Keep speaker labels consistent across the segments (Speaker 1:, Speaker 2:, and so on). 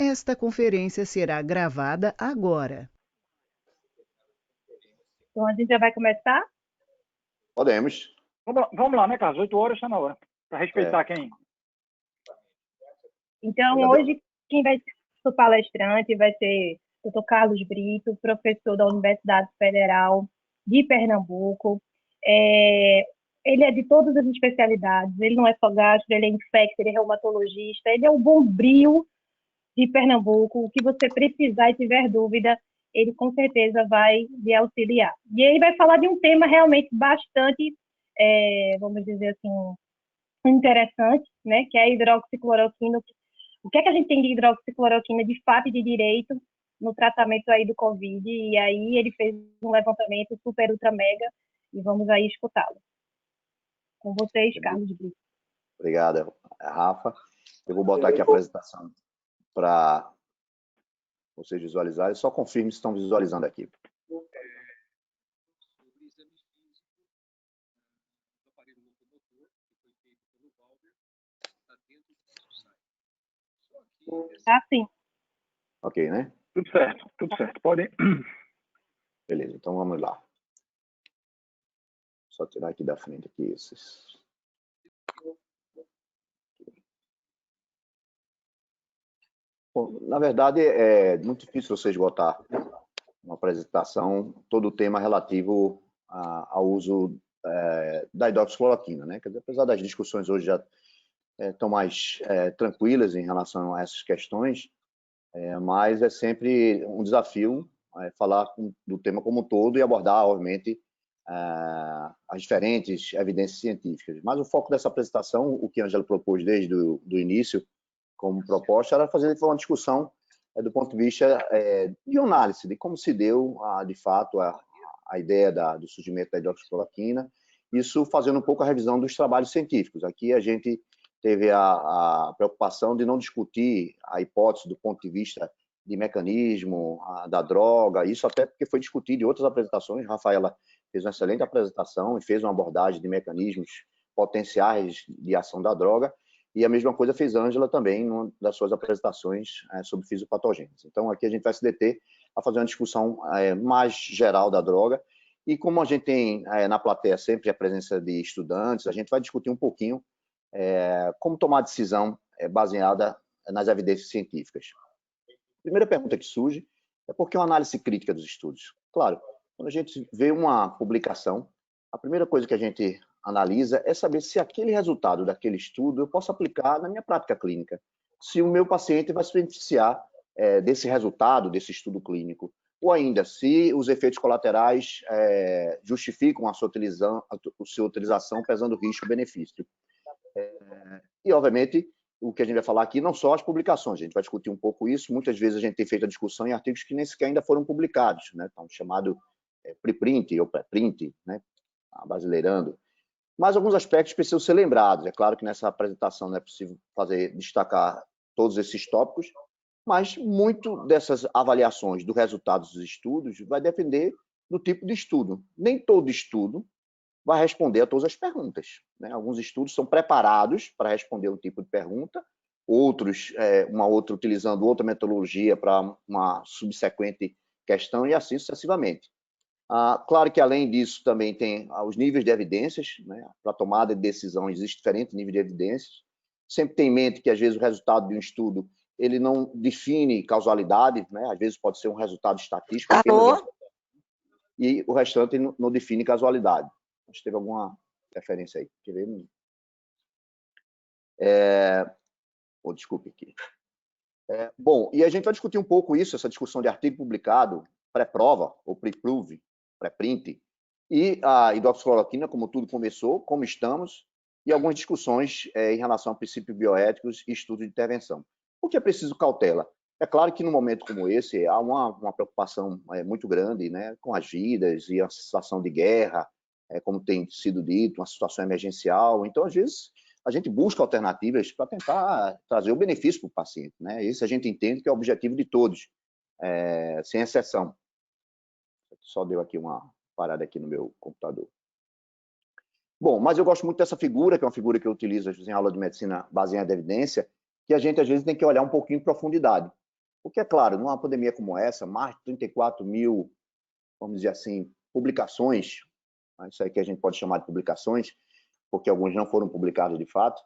Speaker 1: Esta conferência será gravada agora.
Speaker 2: Então, a gente já vai começar?
Speaker 3: Podemos.
Speaker 4: Vamos lá, né, Carlos? 8 horas está na hora. Para respeitar quem.
Speaker 2: Então, hoje, quem vai ser o palestrante vai ser o Dr. Carlos Brito, professor da Universidade Federal de Pernambuco. Ele é de todas as especialidades, ele não é só gastro, ele é infecto, ele é reumatologista, ele é o bombril de Pernambuco. O que você precisar e tiver dúvida, ele com certeza vai lhe auxiliar. E ele vai falar de um tema realmente bastante, vamos dizer assim, interessante, né, que é a hidroxicloroquina. O que é que a gente tem de hidroxicloroquina de fato e de direito no tratamento aí do Covid? E aí ele fez um levantamento super, ultra, mega, e vamos aí escutá-lo. Com vocês, Carlos Brito.
Speaker 3: Obrigado, Rafa. Eu vou botar aqui a apresentação para vocês visualizarem. Só confirme se estão visualizando aqui.
Speaker 2: Ah, sim.
Speaker 3: Ok, né?
Speaker 4: Tudo certo, tudo certo. Podem.
Speaker 3: Beleza, então vamos lá. Só tirar aqui da frente aqui esses. Bom, na verdade, é muito difícil você esgotar uma apresentação, todo o tema relativo ao uso da hidroxicloroquina, né? Quer dizer, apesar das discussões hoje já estão mais tranquilas em relação a essas questões, mas é sempre um desafio falar do tema como um todo e abordar, obviamente, as diferentes evidências científicas. Mas o foco dessa apresentação, o que a Ângela propôs desde o início, como proposta, era fazer uma discussão do ponto de vista de análise, de como se deu, de fato, a ideia do surgimento da hidroxicloroquina, isso fazendo um pouco a revisão dos trabalhos científicos. Aqui a gente teve a preocupação de não discutir a hipótese do ponto de vista de mecanismo da droga, isso até porque foi discutido em outras apresentações. Rafaela fez uma excelente apresentação e fez uma abordagem de mecanismos potenciais de ação da droga, e a mesma coisa fez Ângela também, em uma das suas apresentações sobre fisiopatogênese. Então, aqui a gente vai se deter a fazer uma discussão mais geral da droga, e como a gente tem na plateia sempre a presença de estudantes, a gente vai discutir um pouquinho como tomar decisão baseada nas evidências científicas. A primeira pergunta que surge é por que uma análise crítica dos estudos? Claro, quando a gente vê uma publicação, a primeira coisa que a gente analisa é saber se aquele resultado daquele estudo eu posso aplicar na minha prática clínica, se o meu paciente vai se beneficiar desse resultado, desse estudo clínico, ou ainda, se os efeitos colaterais justificam a sua utilização pesando risco-benefício. E, obviamente, o que a gente vai falar aqui não só as publicações, a gente vai discutir um pouco isso, muitas vezes a gente tem feito a discussão em artigos que nem sequer ainda foram publicados, né? Então, chamado preprint ou pré-print, né? Brasileirando. Mas alguns aspectos precisam ser lembrados. É claro que nessa apresentação não é possível destacar todos esses tópicos, mas muito dessas avaliações do resultado dos estudos vai depender do tipo de estudo. Nem todo estudo vai responder a todas as perguntas, né? Alguns estudos são preparados para responder um tipo de pergunta, outros, uma outra utilizando outra metodologia para uma subsequente questão e assim sucessivamente. Claro que, além disso, também tem os níveis de evidências, né? Para tomada de decisão, existe diferentes níveis de evidências. Sempre tem em mente que, às vezes, o resultado de um estudo ele não define causalidade, né? Às vezes pode ser um resultado estatístico apenas, e o restante não define causalidade. Acho que teve alguma referência aí. Quer ver? Desculpe aqui. Bom, e a gente vai discutir um pouco isso, essa discussão de artigo publicado, pré-prova, ou pre-prove, pré-print, e a hidroxicloroquina, como tudo começou, como estamos, e algumas discussões em relação a princípios bioéticos e estudo de intervenção. O que é preciso cautela? É claro que, num momento como esse, há uma preocupação muito grande, né, com as vidas e a situação de guerra, como tem sido dito, uma situação emergencial. Então, às vezes, a gente busca alternativas para tentar trazer o benefício para o paciente, né? Esse a gente entende que é o objetivo de todos, sem exceção. Só deu aqui uma parada aqui no meu computador. Bom, mas eu gosto muito dessa figura, que é uma figura que eu utilizo às vezes em aula de medicina baseada em evidência, que a gente às vezes tem que olhar um pouquinho em profundidade. Porque, é claro, numa pandemia como essa, mais de 34 mil, vamos dizer assim, publicações, isso aí que a gente pode chamar de publicações, porque alguns não foram publicados de fato,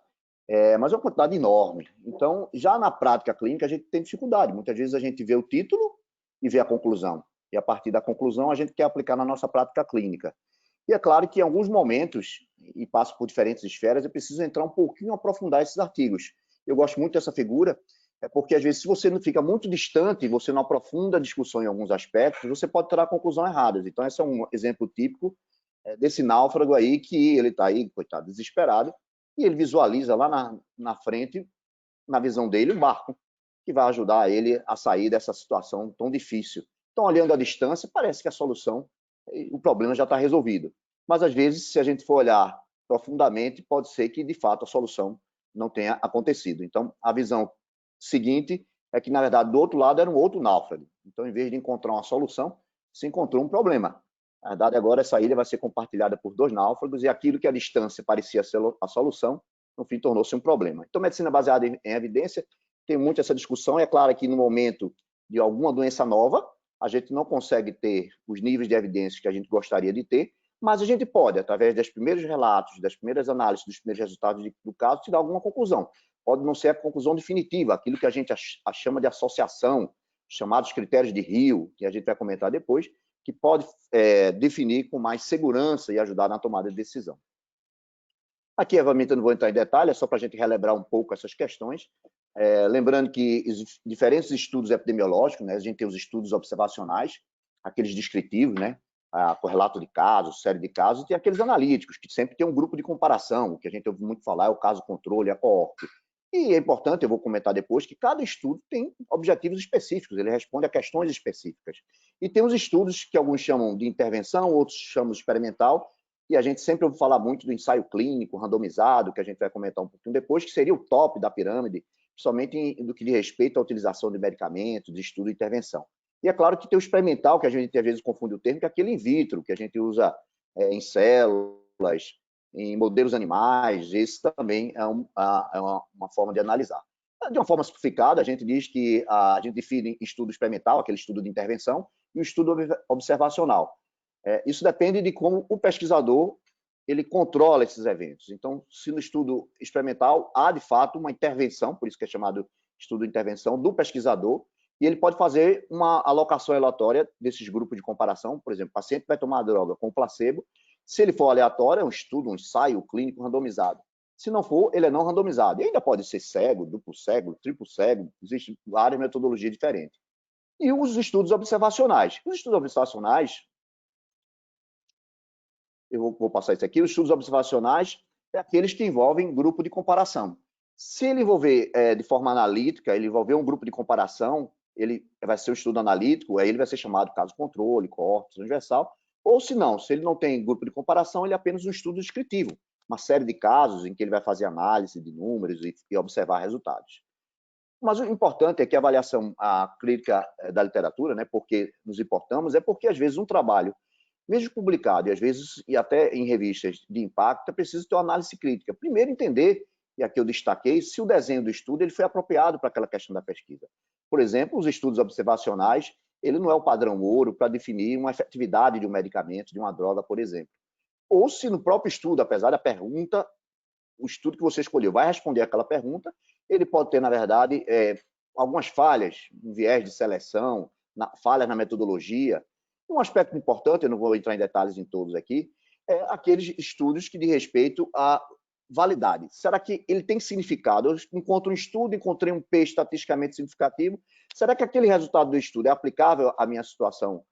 Speaker 3: mas é uma quantidade enorme. Então, já na prática clínica, a gente tem dificuldade. Muitas vezes a gente vê o título e vê a conclusão. E a partir da conclusão, a gente quer aplicar na nossa prática clínica. E é claro que em alguns momentos, e passo por diferentes esferas, eu preciso entrar um pouquinho, aprofundar esses artigos. Eu gosto muito dessa figura, porque às vezes se você não fica muito distante, você não aprofunda a discussão em alguns aspectos, você pode tirar conclusões erradas. Então, esse é um exemplo típico desse náufrago aí, que ele está aí, coitado, desesperado, e ele visualiza lá na frente, na visão dele, um barco que vai ajudar ele a sair dessa situação tão difícil. Então, olhando à distância, parece que a solução, o problema já está resolvido. Mas, às vezes, se a gente for olhar profundamente, pode ser que, de fato, a solução não tenha acontecido. Então, a visão seguinte é que, na verdade, do outro lado era um outro náufrago. Então, em vez de encontrar uma solução, se encontrou um problema. Na verdade, agora essa ilha vai ser compartilhada por 2 náufragos e aquilo que à distância parecia ser a solução, no fim tornou-se um problema. Então, medicina baseada em evidência tem muito essa discussão. É claro que no momento de alguma doença nova, a gente não consegue ter os níveis de evidência que a gente gostaria de ter, mas a gente pode, através dos primeiros relatos, das primeiras análises, dos primeiros resultados do caso, tirar alguma conclusão. Pode não ser a conclusão definitiva, aquilo que a gente chama de associação, chamados critérios de Rio, que a gente vai comentar depois, que pode definir com mais segurança e ajudar na tomada de decisão. Aqui, obviamente, eu não vou entrar em detalhe, é só para a gente relembrar um pouco essas questões. Lembrando que diferentes estudos epidemiológicos, né, a gente tem os estudos observacionais, aqueles descritivos, né, correlato de casos, série de casos, e tem aqueles analíticos, que sempre tem um grupo de comparação, o que a gente ouve muito falar é o caso controle, a coorte. E é importante, eu vou comentar depois, que cada estudo tem objetivos específicos, ele responde a questões específicas. E tem os estudos que alguns chamam de intervenção, outros chamam de experimental, e a gente sempre ouve falar muito do ensaio clínico, randomizado, que a gente vai comentar um pouquinho depois, que seria o top da pirâmide, principalmente no que diz respeito à utilização de medicamentos, de estudo e intervenção. E é claro que tem o experimental, que a gente às vezes confunde o termo, que é aquele in vitro, que a gente usa em células, em modelos animais, esse também é uma forma de analisar. De uma forma simplificada, a gente diz que a gente define estudo experimental, aquele estudo de intervenção, e o estudo observacional. Isso depende de como o pesquisador ele controla esses eventos. Então, se no estudo experimental há, de fato, uma intervenção, por isso que é chamado estudo de intervenção, do pesquisador, e ele pode fazer uma alocação aleatória desses grupos de comparação. Por exemplo, o paciente vai tomar a droga com placebo. Se ele for aleatório, é um estudo, um ensaio clínico randomizado. Se não for, ele é não randomizado. E ainda pode ser cego, duplo cego, triplo cego, existem várias metodologias diferentes. E os estudos observacionais. Os estudos observacionais, eu vou passar isso aqui, os estudos observacionais é aqueles que envolvem grupo de comparação. Se ele envolver de forma analítica, ele envolver um grupo de comparação, ele vai ser um estudo analítico, aí ele vai ser chamado caso controle, coorte, transversal, ou se não, se ele não tem grupo de comparação, ele é apenas um estudo descritivo, uma série de casos em que ele vai fazer análise de números e observar resultados. Mas o importante é que a avaliação crítica da literatura, né, porque nos importamos, é porque às vezes um trabalho mesmo publicado, e às vezes, e até em revistas de impacto, é preciso ter uma análise crítica. Primeiro, entender, e aqui eu destaquei, se o desenho do estudo ele foi apropriado para aquela questão da pesquisa. Por exemplo, os estudos observacionais, ele não é o padrão ouro para definir uma efetividade de um medicamento, de uma droga, por exemplo. Ou se no próprio estudo, apesar da pergunta, o estudo que você escolheu vai responder aquela pergunta, ele pode ter, na verdade, algumas falhas, um viés de seleção, falhas na metodologia. Um aspecto importante, eu não vou entrar em detalhes em todos aqui, é aqueles estudos que diz respeito à validade. Será que ele tem significado? Eu encontro um estudo, encontrei um P estatisticamente significativo. Será que aquele resultado do estudo é aplicável à minha situação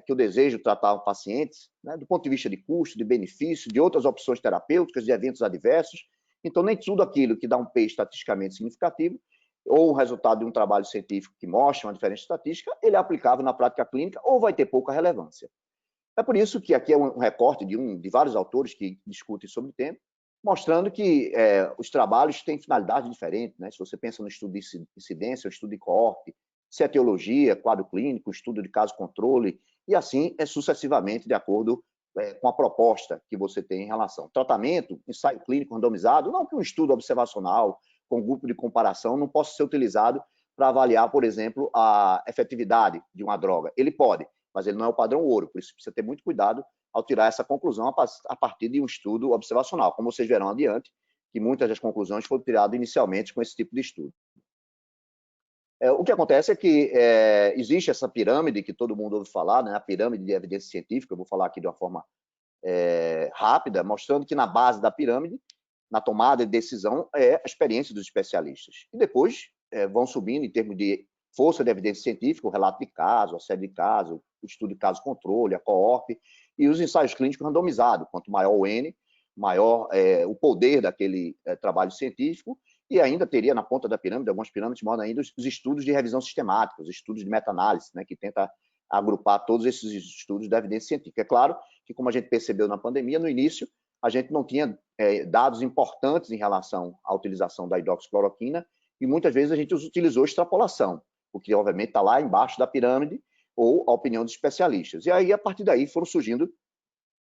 Speaker 3: que eu desejo tratar pacientes, né, do ponto de vista de custo, de benefício, de outras opções terapêuticas, de eventos adversos? Então, nem tudo aquilo que dá um P estatisticamente significativo ou o resultado de um trabalho científico que mostra uma diferença estatística, ele é aplicável na prática clínica ou vai ter pouca relevância. É por isso que aqui é um recorte de vários autores que discutem sobre o tema, mostrando que os trabalhos têm finalidade diferente, né? Se você pensa no estudo de incidência, o estudo de coorte, se é etiologia, quadro clínico, estudo de caso controle, e assim sucessivamente de acordo com a proposta que você tem em relação. Tratamento, ensaio clínico randomizado, não que um estudo observacional com grupo de comparação não possa ser utilizado para avaliar, por exemplo, a efetividade de uma droga. Ele pode, mas ele não é o padrão ouro, por isso precisa ter muito cuidado ao tirar essa conclusão a partir de um estudo observacional. Como vocês verão adiante, que muitas das conclusões foram tiradas inicialmente com esse tipo de estudo. O que acontece é que existe essa pirâmide que todo mundo ouve falar, né, a pirâmide de evidência científica, eu vou falar aqui de uma forma rápida, mostrando que na base da pirâmide, na tomada de decisão, é a experiência dos especialistas. E depois vão subindo em termos de força de evidência científica, o relato de caso, a série de caso, o estudo de caso-controle, a coorte, e os ensaios clínicos randomizados. Quanto maior o N, maior o poder daquele trabalho científico, e ainda teria na ponta da pirâmide, algumas pirâmides mostram ainda os estudos de revisão sistemática, os estudos de meta-análise, né, que tenta agrupar todos esses estudos da evidência científica. É claro que, como a gente percebeu na pandemia, no início, a gente não tinha dados importantes em relação à utilização da hidroxicloroquina, e muitas vezes a gente utilizou extrapolação, o que obviamente está lá embaixo da pirâmide, ou a opinião dos especialistas. E aí, a partir daí, foram surgindo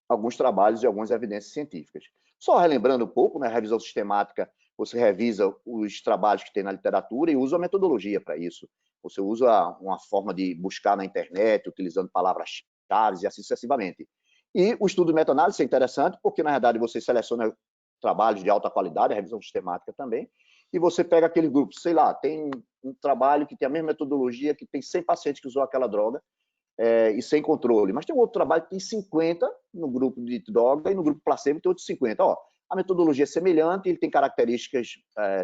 Speaker 3: alguns trabalhos e algumas evidências científicas. Só relembrando um pouco, na revisão sistemática, você revisa os trabalhos que tem na literatura e usa a metodologia para isso. Você usa uma forma de buscar na internet, utilizando palavras-chave e assim sucessivamente. E o estudo de meta-análise é interessante, porque, na verdade, você seleciona trabalhos de alta qualidade, a revisão sistemática também, e você pega aquele grupo, sei lá, tem um trabalho que tem a mesma metodologia, que tem 100 pacientes que usou aquela droga, e sem controle. Mas tem um outro trabalho que tem 50 no grupo de droga e no grupo placebo tem outros 50. Ó, a metodologia é semelhante, ele tem características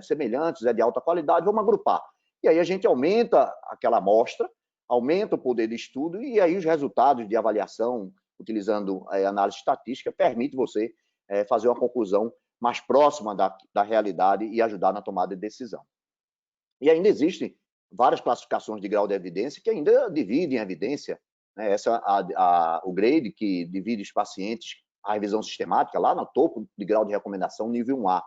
Speaker 3: semelhantes, é de alta qualidade, vamos agrupar. E aí a gente aumenta aquela amostra, aumenta o poder de estudo e aí os resultados de avaliação, utilizando análise estatística, permite você fazer uma conclusão mais próxima da realidade e ajudar na tomada de decisão. E ainda existem várias classificações de grau de evidência que ainda dividem a evidência, né? Essa o GRADE, que divide os pacientes, a revisão sistemática, lá no topo de grau de recomendação, nível 1A.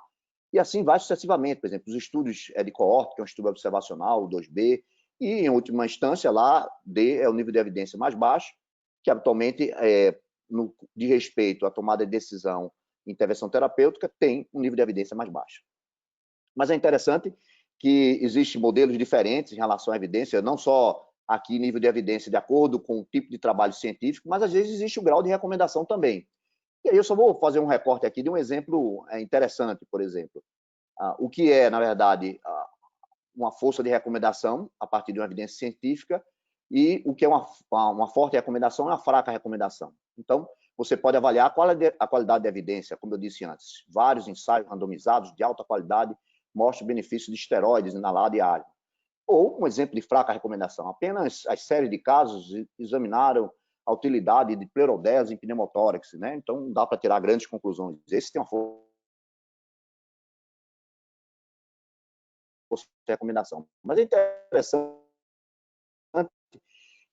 Speaker 3: E assim vai sucessivamente, por exemplo, os estudos de coorte, que é um estudo observacional, o 2B, e, em última instância, lá, D é o nível de evidência mais baixo, que atualmente, de respeito à tomada de decisão e intervenção terapêutica, tem um nível de evidência mais baixo. Mas é interessante que existem modelos diferentes em relação à evidência, não só aqui nível de evidência de acordo com o tipo de trabalho científico, mas às vezes existe o grau de recomendação também. E aí eu só vou fazer um recorte aqui de um exemplo interessante, por exemplo. O que é, na verdade, uma força de recomendação a partir de uma evidência científica e o que é uma forte recomendação e uma fraca recomendação. Então, você pode avaliar a qualidade da evidência, como eu disse antes. Vários ensaios randomizados de alta qualidade mostram o benefício de esteroides inalados e árido. Ou um exemplo de fraca recomendação. Apenas as séries de casos examinaram a utilidade de pleurodese em pneumotórax, né? Então, não dá para tirar grandes conclusões. Esse tem uma força de recomendação. Mas é interessante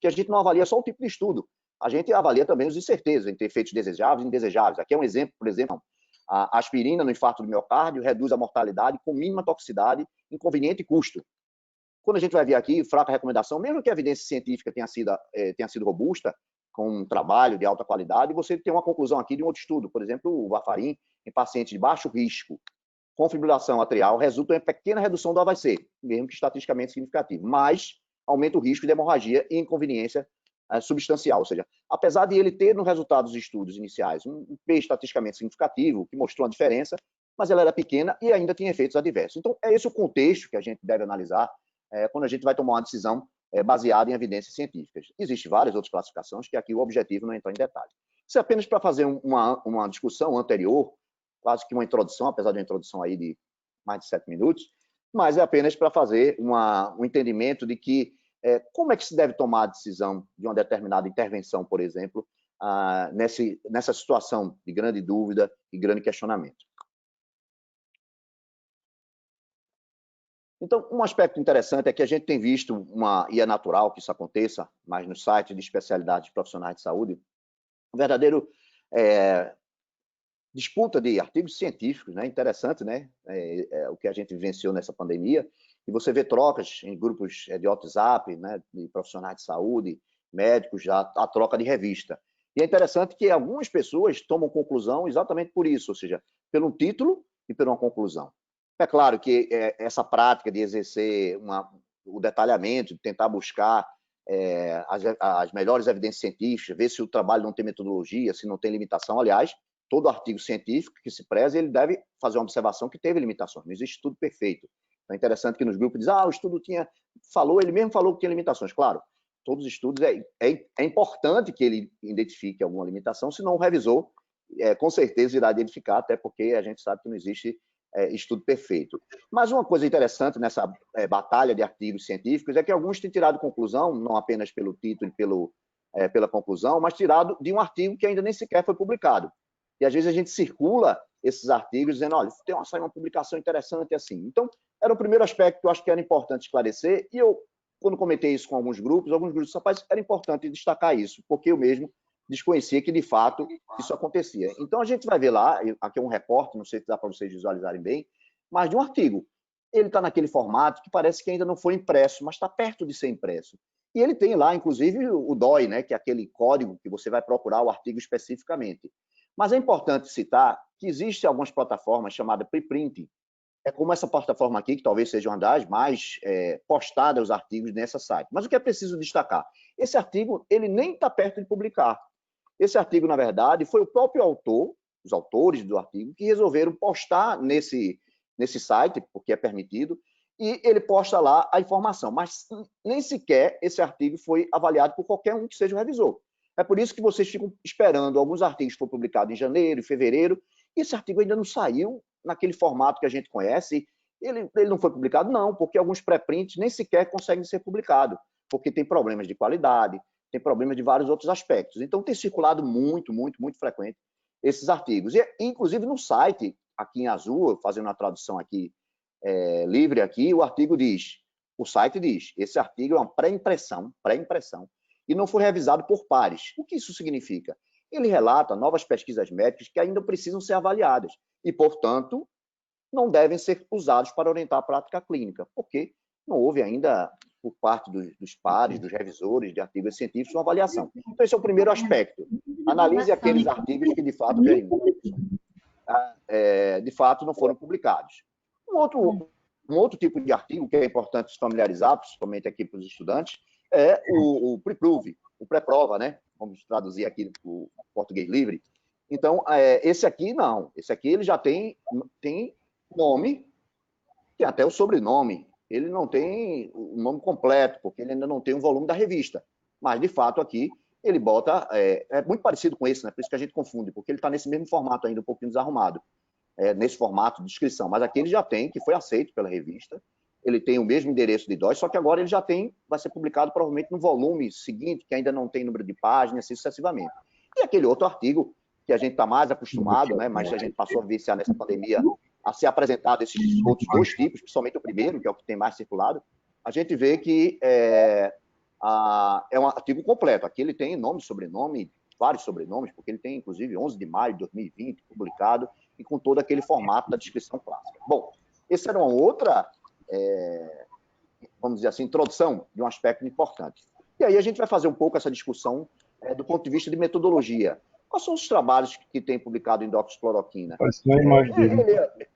Speaker 3: que a gente não avalia só o tipo de estudo. A gente avalia também os incertezas entre efeitos desejáveis e indesejáveis. Aqui é um exemplo, por exemplo, a aspirina no infarto do miocárdio reduz a mortalidade com mínima toxicidade, inconveniente e custo. Quando a gente vai ver aqui, fraca recomendação, mesmo que a evidência científica tenha sido robusta, com um trabalho de alta qualidade, você tem uma conclusão aqui de um outro estudo, por exemplo, o Varfarin, em pacientes de baixo risco, com fibrilação atrial, resulta em pequena redução do AVC, mesmo que estatisticamente significativo, mas aumenta o risco de hemorragia e inconveniência substancial, ou seja, apesar de ele ter nos resultados dos estudos iniciais um P estatisticamente significativo, que mostrou uma diferença, mas ela era pequena e ainda tinha efeitos adversos. Então, é esse o contexto que a gente deve analisar quando a gente vai tomar uma decisão baseada em evidências científicas. Existem várias outras classificações que aqui o objetivo não é entrar em detalhe. Isso é apenas para fazer uma discussão anterior, quase que uma introdução, apesar de uma introdução aí de mais de 7 minutos, mas é apenas para fazer um entendimento de que como é que se deve tomar a decisão de uma determinada intervenção, por exemplo, nessa situação de grande dúvida e grande questionamento. Então, um aspecto interessante é que a gente tem visto e é natural que isso aconteça, mas nos sites de especialidades profissionais de saúde, um verdadeiro disputa de artigos científicos, né? Interessante, né? O que a gente vivenciou nessa pandemia, e você vê trocas em grupos de WhatsApp, né? De profissionais de saúde, médicos, a troca de revista. E é interessante que algumas pessoas tomam conclusão exatamente por isso, ou seja, pelo título e por uma conclusão. É claro que essa prática de exercer o detalhamento, de tentar buscar as melhores evidências científicas, ver se o trabalho não tem metodologia, se não tem limitação. Aliás, todo artigo científico que se preze, ele deve fazer uma observação que teve limitações, não existe estudo perfeito. Então, é interessante que nos grupos diz, o estudo ele mesmo falou que tinha limitações. Claro, todos os estudos, é importante que ele identifique alguma limitação, senão o revisor, com certeza, irá identificar, até porque a gente sabe que não existe estudo perfeito. Mas uma coisa interessante nessa batalha de artigos científicos é que alguns têm tirado conclusão, não apenas pelo título e pela conclusão, mas tirado de um artigo que ainda nem sequer foi publicado. E às vezes a gente circula esses artigos dizendo, olha, tem uma publicação interessante assim. Então, era o primeiro aspecto que eu acho que era importante esclarecer, e eu, quando comentei isso com alguns grupos disseram, rapaz, era importante destacar isso, porque eu mesmo desconhecia que, de fato, isso acontecia. Então, a gente vai ver lá, aqui é um recorte, não sei se dá para vocês visualizarem bem, mas de um artigo. Ele está naquele formato que parece que ainda não foi impresso, mas está perto de ser impresso. E ele tem lá, inclusive, o DOI, né, que é aquele código que você vai procurar o artigo especificamente. Mas é importante citar que existem algumas plataformas chamadas preprinting. É como essa plataforma aqui, que talvez seja uma das mais postadas os artigos nessa site. Mas o que é preciso destacar? Esse artigo, ele nem está perto de publicar. Esse artigo, na verdade, foi o próprio autor, os autores do artigo, que resolveram postar nesse site, porque é permitido, e ele posta lá a informação. Mas nem sequer esse artigo foi avaliado por qualquer um que seja o revisor. É por isso que vocês ficam esperando alguns artigos que foram publicados em janeiro, em fevereiro, e esse artigo ainda não saiu naquele formato que a gente conhece. Ele não foi publicado? Não, porque alguns pré-prints nem sequer conseguem ser publicados, porque tem problemas de qualidade, tem problemas de vários outros aspectos. Então, tem circulado muito frequente esses artigos. E, inclusive, no site, aqui em azul, fazendo uma tradução aqui livre aqui, o site diz, esse artigo é uma pré-impressão, e não foi revisado por pares. O que isso significa? Ele relata novas pesquisas médicas que ainda precisam ser avaliadas e, portanto, não devem ser usados para orientar a prática clínica, porque não houve ainda, por parte dos pares, dos revisores de artigos científicos, uma avaliação. Então, esse é o primeiro aspecto. Analise aqueles artigos que, de fato, não foram publicados. Um outro tipo de artigo que é importante se familiarizar, principalmente aqui para os estudantes, é o pre-prove, o pré-prova, né? Vamos traduzir aqui para o português livre. Então, esse aqui não. Esse aqui ele já tem nome, tem até o sobrenome. Ele não tem o nome completo, porque ele ainda não tem o volume da revista. Mas, de fato, aqui ele bota... É muito parecido com esse, né? Por isso que a gente confunde, porque ele está nesse mesmo formato ainda, um pouquinho desarrumado. Nesse formato de descrição. Mas aqui ele já tem, que foi aceito pela revista. Ele tem o mesmo endereço de DOI, só que agora ele já vai ser publicado provavelmente no volume seguinte, que ainda não tem número de páginas, assim sucessivamente. E aquele outro artigo, que a gente está mais acostumado, né, mas a gente passou a viciar nessa pandemia, a ser apresentado esses outros dois tipos, principalmente o primeiro, que é o que tem mais circulado, a gente vê que é um artigo completo. Aqui ele tem nome, sobrenome, vários sobrenomes, porque ele tem, inclusive, 11 de maio de 2020, publicado, e com todo aquele formato da descrição clássica. Bom, essa era uma outra... vamos dizer assim, introdução de um aspecto importante. E aí a gente vai fazer um pouco essa discussão do ponto de vista de metodologia. Quais são os trabalhos que tem publicado em doxicloroquina?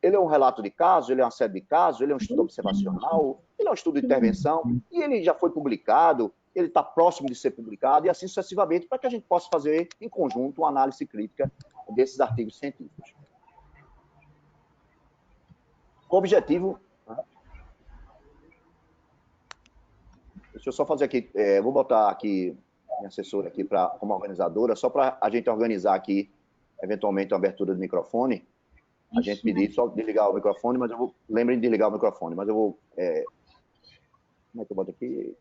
Speaker 3: Ele é um relato de casos, ele é uma série de casos, ele é um estudo observacional, ele é um estudo de intervenção, e ele já foi publicado, ele está próximo de ser publicado, e assim sucessivamente, para que a gente possa fazer, em conjunto, uma análise crítica desses artigos científicos. O objetivo... Deixa eu só fazer aqui, vou botar aqui minha assessora aqui como organizadora, só para a gente organizar aqui, eventualmente, a abertura do microfone. A gente pedir só desligar o microfone, mas lembrem de ligar o microfone, mas eu vou... como é que eu boto aqui?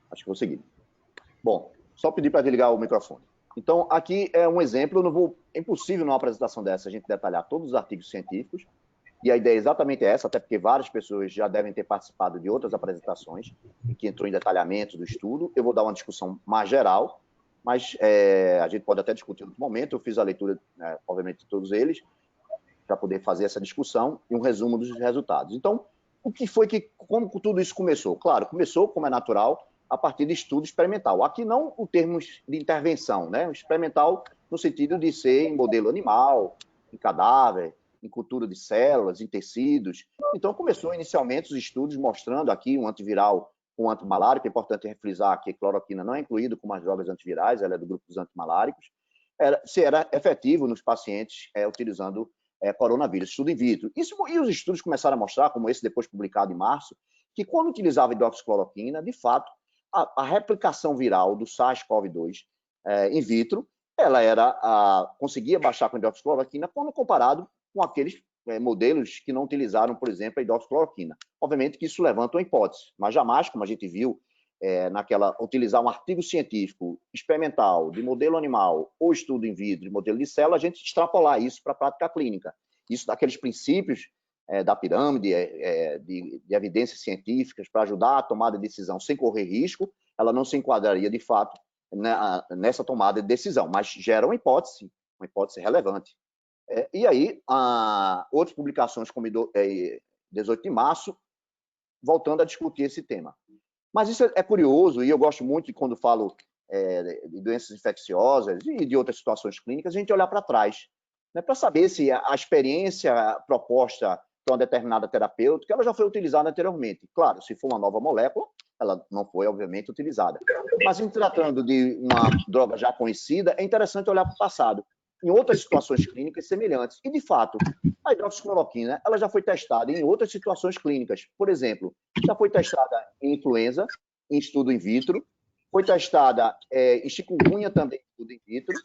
Speaker 3: Acho que vou seguir. Bom, só pedir para desligar o microfone. Então, aqui é um exemplo, é impossível numa apresentação dessa a gente detalhar todos os artigos científicos, e a ideia é exatamente essa, até porque várias pessoas já devem ter participado de outras apresentações, que entrou em detalhamento do estudo. Eu vou dar uma discussão mais geral, mas a gente pode até discutir em outro momento. Eu fiz a leitura, obviamente, de todos eles, para poder fazer essa discussão e um resumo dos resultados. Então, como tudo isso começou? Claro, começou, como é natural, a partir de estudo experimental. Aqui não o termo de intervenção, né? Experimental no sentido de ser em modelo animal, em cadáver, em cultura de células, em tecidos. Então, começou inicialmente os estudos mostrando aqui um antiviral com antimalárico. É importante frisar que a cloroquina não é incluída como as drogas antivirais, ela é do grupo dos antimaláricos. Se era efetivo nos pacientes utilizando coronavírus, estudo in vitro. E os estudos começaram a mostrar, como esse depois publicado em março, que quando utilizava hidroxicloroquina, de fato, a replicação viral do SARS-CoV-2 in vitro, ela conseguia baixar com a hidroxicloroquina quando comparado com aqueles modelos que não utilizaram, por exemplo, a hidroxicloroquina. Obviamente que isso levanta uma hipótese, mas jamais, como a gente viu, utilizar um artigo científico experimental de modelo animal ou estudo in vitro de modelo de célula, a gente extrapolar isso para a prática clínica. Isso daqueles princípios da pirâmide de evidências científicas para ajudar a tomada de decisão sem correr risco, ela não se enquadraria de fato nessa tomada de decisão, mas gera uma hipótese relevante. E aí, outras publicações, como 18 de março, voltando a discutir esse tema. Mas isso é curioso, e eu gosto muito de quando falo de doenças infecciosas e de outras situações clínicas, a gente olhar para trás, né, para saber se a experiência proposta para uma determinada terapêutica ela já foi utilizada anteriormente. Claro, se for uma nova molécula, ela não foi, obviamente, utilizada. Mas, em tratando de uma droga já conhecida, é interessante olhar para o passado, em outras situações clínicas semelhantes. E, de fato, a hidroxicloroquina ela já foi testada em outras situações clínicas. Por exemplo, já foi testada em influenza, em estudo in vitro, foi testada em chikungunya também, em estudo in vitro,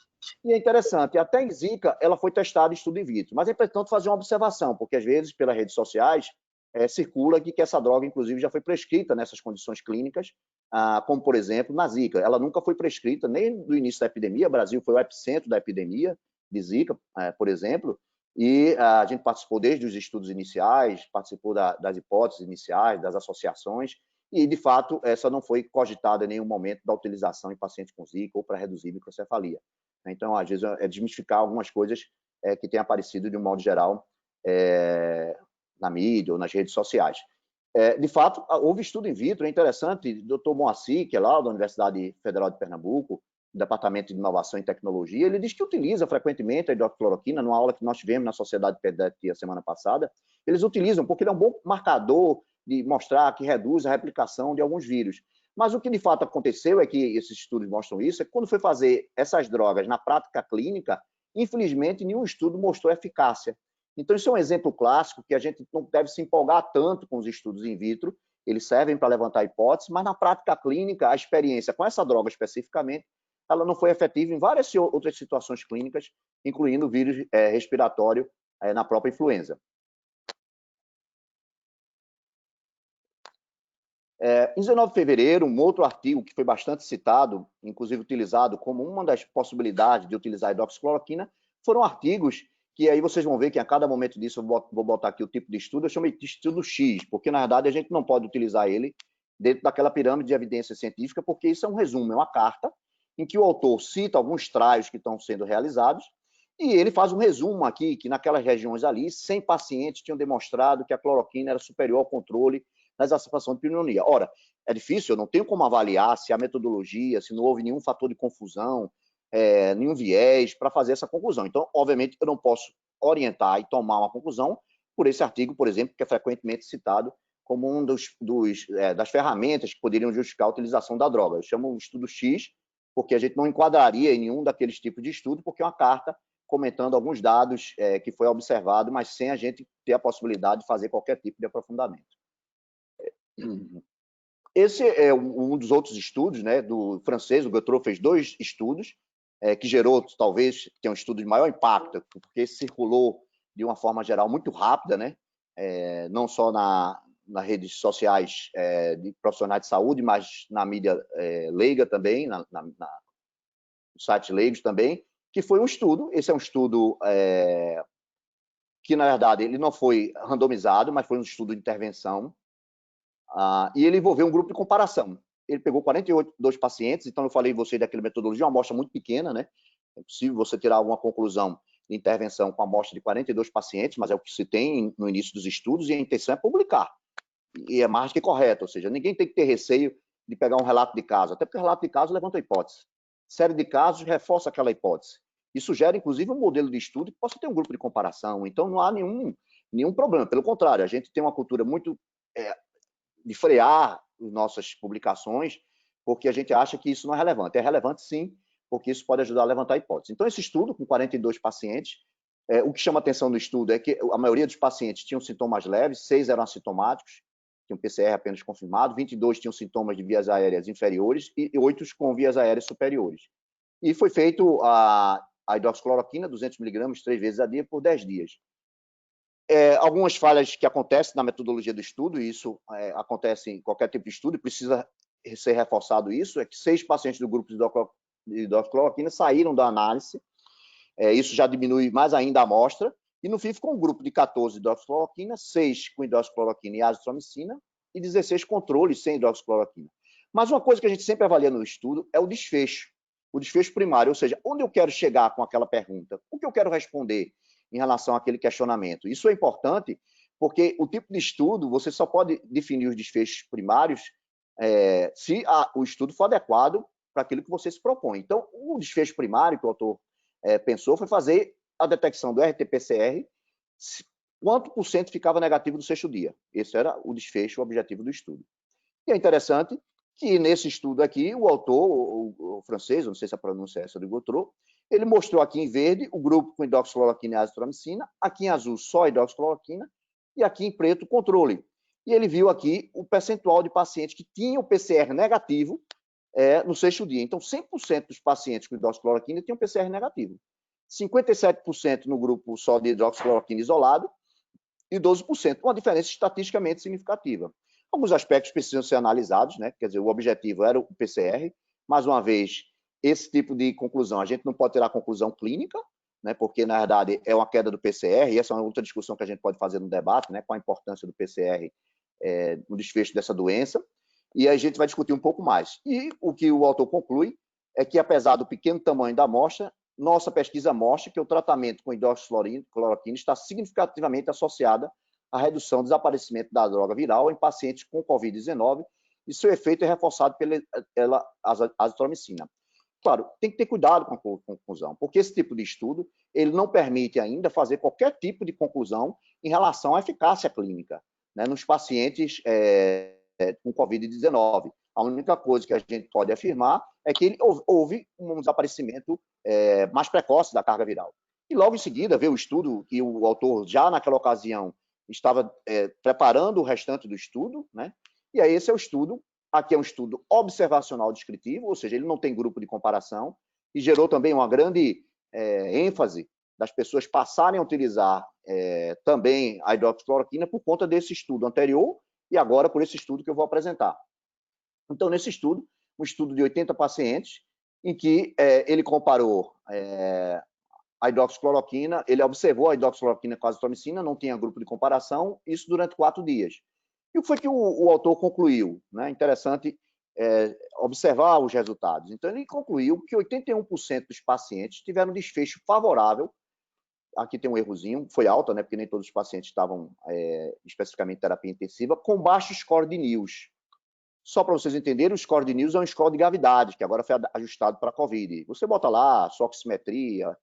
Speaker 3: e é interessante, até em Zika ela foi testada em estudo in vitro. Mas é importante fazer uma observação, porque às vezes, pelas redes sociais, circula que essa droga, inclusive, já foi prescrita nessas condições clínicas, como, por exemplo, na Zika. Ela nunca foi prescrita nem no início da epidemia, o Brasil foi o epicentro da epidemia de Zika, por exemplo, e a gente participou desde os estudos iniciais, participou das hipóteses iniciais, das associações, e, de fato, essa não foi cogitada em nenhum momento da utilização em pacientes com Zika ou para reduzir microcefalia. Então, às vezes, desmistificar algumas coisas que têm aparecido, de um modo geral, na mídia ou nas redes sociais. De fato, houve estudo in vitro, é interessante, o Dr. Moacir, que é lá da Universidade Federal de Pernambuco, Departamento de Inovação e Tecnologia, ele diz que utiliza frequentemente a hidroxicloroquina, numa aula que nós tivemos na Sociedade de Pediatria semana passada, eles utilizam porque ele é um bom marcador de mostrar que reduz a replicação de alguns vírus. Mas o que de fato aconteceu é que esses estudos mostram isso, é que quando foi fazer essas drogas na prática clínica, infelizmente nenhum estudo mostrou eficácia. Então isso é um exemplo clássico que a gente não deve se empolgar tanto com os estudos in vitro, eles servem para levantar hipóteses, mas na prática clínica a experiência com essa droga especificamente, ela não foi efetiva em várias outras situações clínicas, incluindo o vírus respiratório na própria influenza. Em 19 de fevereiro, um outro artigo que foi bastante citado, inclusive utilizado como uma das possibilidades de utilizar a hidroxicloroquina, foram artigos que aí vocês vão ver que a cada momento disso eu vou botar aqui o tipo de estudo, eu chamo de estudo X, porque na verdade a gente não pode utilizar ele dentro daquela pirâmide de evidência científica, porque isso é um resumo, é uma carta em que o autor cita alguns trials que estão sendo realizados e ele faz um resumo aqui, que naquelas regiões ali, 100 pacientes tinham demonstrado que a cloroquina era superior ao controle na exacerbação de pneumonia. Ora, é difícil, eu não tenho como avaliar se a metodologia, se não houve nenhum fator de confusão, nenhum viés para fazer essa conclusão. Então, obviamente, eu não posso orientar e tomar uma conclusão por esse artigo, por exemplo, que é frequentemente citado como um das ferramentas que poderiam justificar a utilização da droga. Eu chamo de estudo X, porque a gente não enquadraria em nenhum daqueles tipos de estudo, porque é uma carta comentando alguns dados que foi observado, mas sem a gente ter a possibilidade de fazer qualquer tipo de aprofundamento. Esse é um dos outros estudos, né, do francês, o Gautreau fez 2 estudos, que gerou, talvez, que é um estudo de maior impacto, porque circulou de uma forma geral muito rápida, né, não só nas redes sociais de profissionais de saúde, mas na mídia leiga também, no site leigos também, que foi um estudo, esse é um estudo que, na verdade, ele não foi randomizado, mas foi um estudo de intervenção, e ele envolveu um grupo de comparação. Ele pegou 42 pacientes, então eu falei você daquela metodologia, uma amostra muito pequena, né? É possível você tirar alguma conclusão de intervenção com a amostra de 42 pacientes, mas é o que se tem no início dos estudos e a intenção é publicar. E é mais que correto, ou seja, ninguém tem que ter receio de pegar um relato de caso, até porque o relato de caso levanta a hipótese. Série de casos reforça aquela hipótese. Isso gera, inclusive, um modelo de estudo que possa ter um grupo de comparação. Então, não há nenhum problema. Pelo contrário, a gente tem uma cultura muito de frear as nossas publicações, porque a gente acha que isso não é relevante. É relevante, sim, porque isso pode ajudar a levantar hipóteses. Então, esse estudo, com 42 pacientes, o que chama atenção no estudo é que a maioria dos pacientes tinham sintomas leves, 6 eram assintomáticos, tinham PCR apenas confirmado, 22 tinham sintomas de vias aéreas inferiores e 8 com vias aéreas superiores. E foi feito a hidroxicloroquina, 200 miligramas, 3 vezes a dia, por 10 dias. Algumas falhas que acontecem na metodologia do estudo, e isso acontece em qualquer tipo de estudo, e precisa ser reforçado isso, é que 6 pacientes do grupo de hidroxicloroquina saíram da análise, isso já diminui mais ainda a amostra, e no fim ficou um grupo de 14 de hidroxicloroquina, 6 com hidroxicloroquina e azitromicina, e 16 controles sem hidroxicloroquina. Mas uma coisa que a gente sempre avalia no estudo é o desfecho primário, ou seja, onde eu quero chegar com aquela pergunta, o que eu quero responder em relação àquele questionamento. Isso é importante, porque o tipo de estudo, você só pode definir os desfechos primários se o estudo for adequado para aquilo que você se propõe. Então, o desfecho primário que o autor pensou foi fazer a detecção do RT-PCR, quanto por cento ficava negativo no sexto dia. Esse era o desfecho, o objetivo do estudo. E é interessante que nesse estudo aqui, o autor, o francês, não sei se a pronúncia é essa do Gautreau, ele mostrou aqui em verde o grupo com hidroxicloroquina e azitromicina, aqui em azul só hidroxicloroquina e aqui em preto controle. E ele viu aqui o percentual de pacientes que tinham PCR negativo no sexto dia. Então, 100% dos pacientes com hidroxicloroquina tinham PCR negativo. 57% no grupo só de hidroxicloroquina isolado e 12%, uma diferença estatisticamente significativa. Alguns aspectos precisam ser analisados, né? Quer dizer, o objetivo era o PCR. Mais uma vez, esse tipo de conclusão, a gente não pode tirar a conclusão clínica, né? Porque, na verdade, é uma queda do PCR, e essa é uma outra discussão que a gente pode fazer no debate, né? Qual a importância do PCR no desfecho dessa doença, e a gente vai discutir um pouco mais. E o que o autor conclui é que, apesar do pequeno tamanho da amostra, nossa pesquisa mostra que o tratamento com hidroxicloroquina está significativamente associada a redução do desaparecimento da droga viral em pacientes com Covid-19 e seu efeito é reforçado pela azitromicina. Claro, tem que ter cuidado com a conclusão, porque esse tipo de estudo ele não permite ainda fazer qualquer tipo de conclusão em relação à eficácia clínica, né, nos pacientes com Covid-19. A única coisa que a gente pode afirmar é que houve um desaparecimento mais precoce da carga viral. E logo em seguida veio o estudo que o autor já naquela ocasião estava preparando o restante do estudo, né? E aí esse é o estudo, aqui é um estudo observacional descritivo, ou seja, ele não tem grupo de comparação, e gerou também uma grande ênfase das pessoas passarem a utilizar também a hidroxicloroquina por conta desse estudo anterior e agora por esse estudo que eu vou apresentar. Então, nesse estudo, um estudo de 80 pacientes, em que ele comparou a hidroxicloroquina, ele observou a hidroxicloroquina com a azitromicina, não tinha grupo de comparação, isso durante 4 dias. E o que foi que o autor concluiu? Né? Interessante observar os resultados. Então, ele concluiu que 81% dos pacientes tiveram desfecho favorável, aqui tem um errozinho, foi alta, né, porque nem todos os pacientes estavam especificamente em terapia intensiva, com baixo score de NILS. Só para vocês entenderem, o score de NILS é um score de gravidade, que agora foi ajustado para a COVID. Você bota lá, oximetria,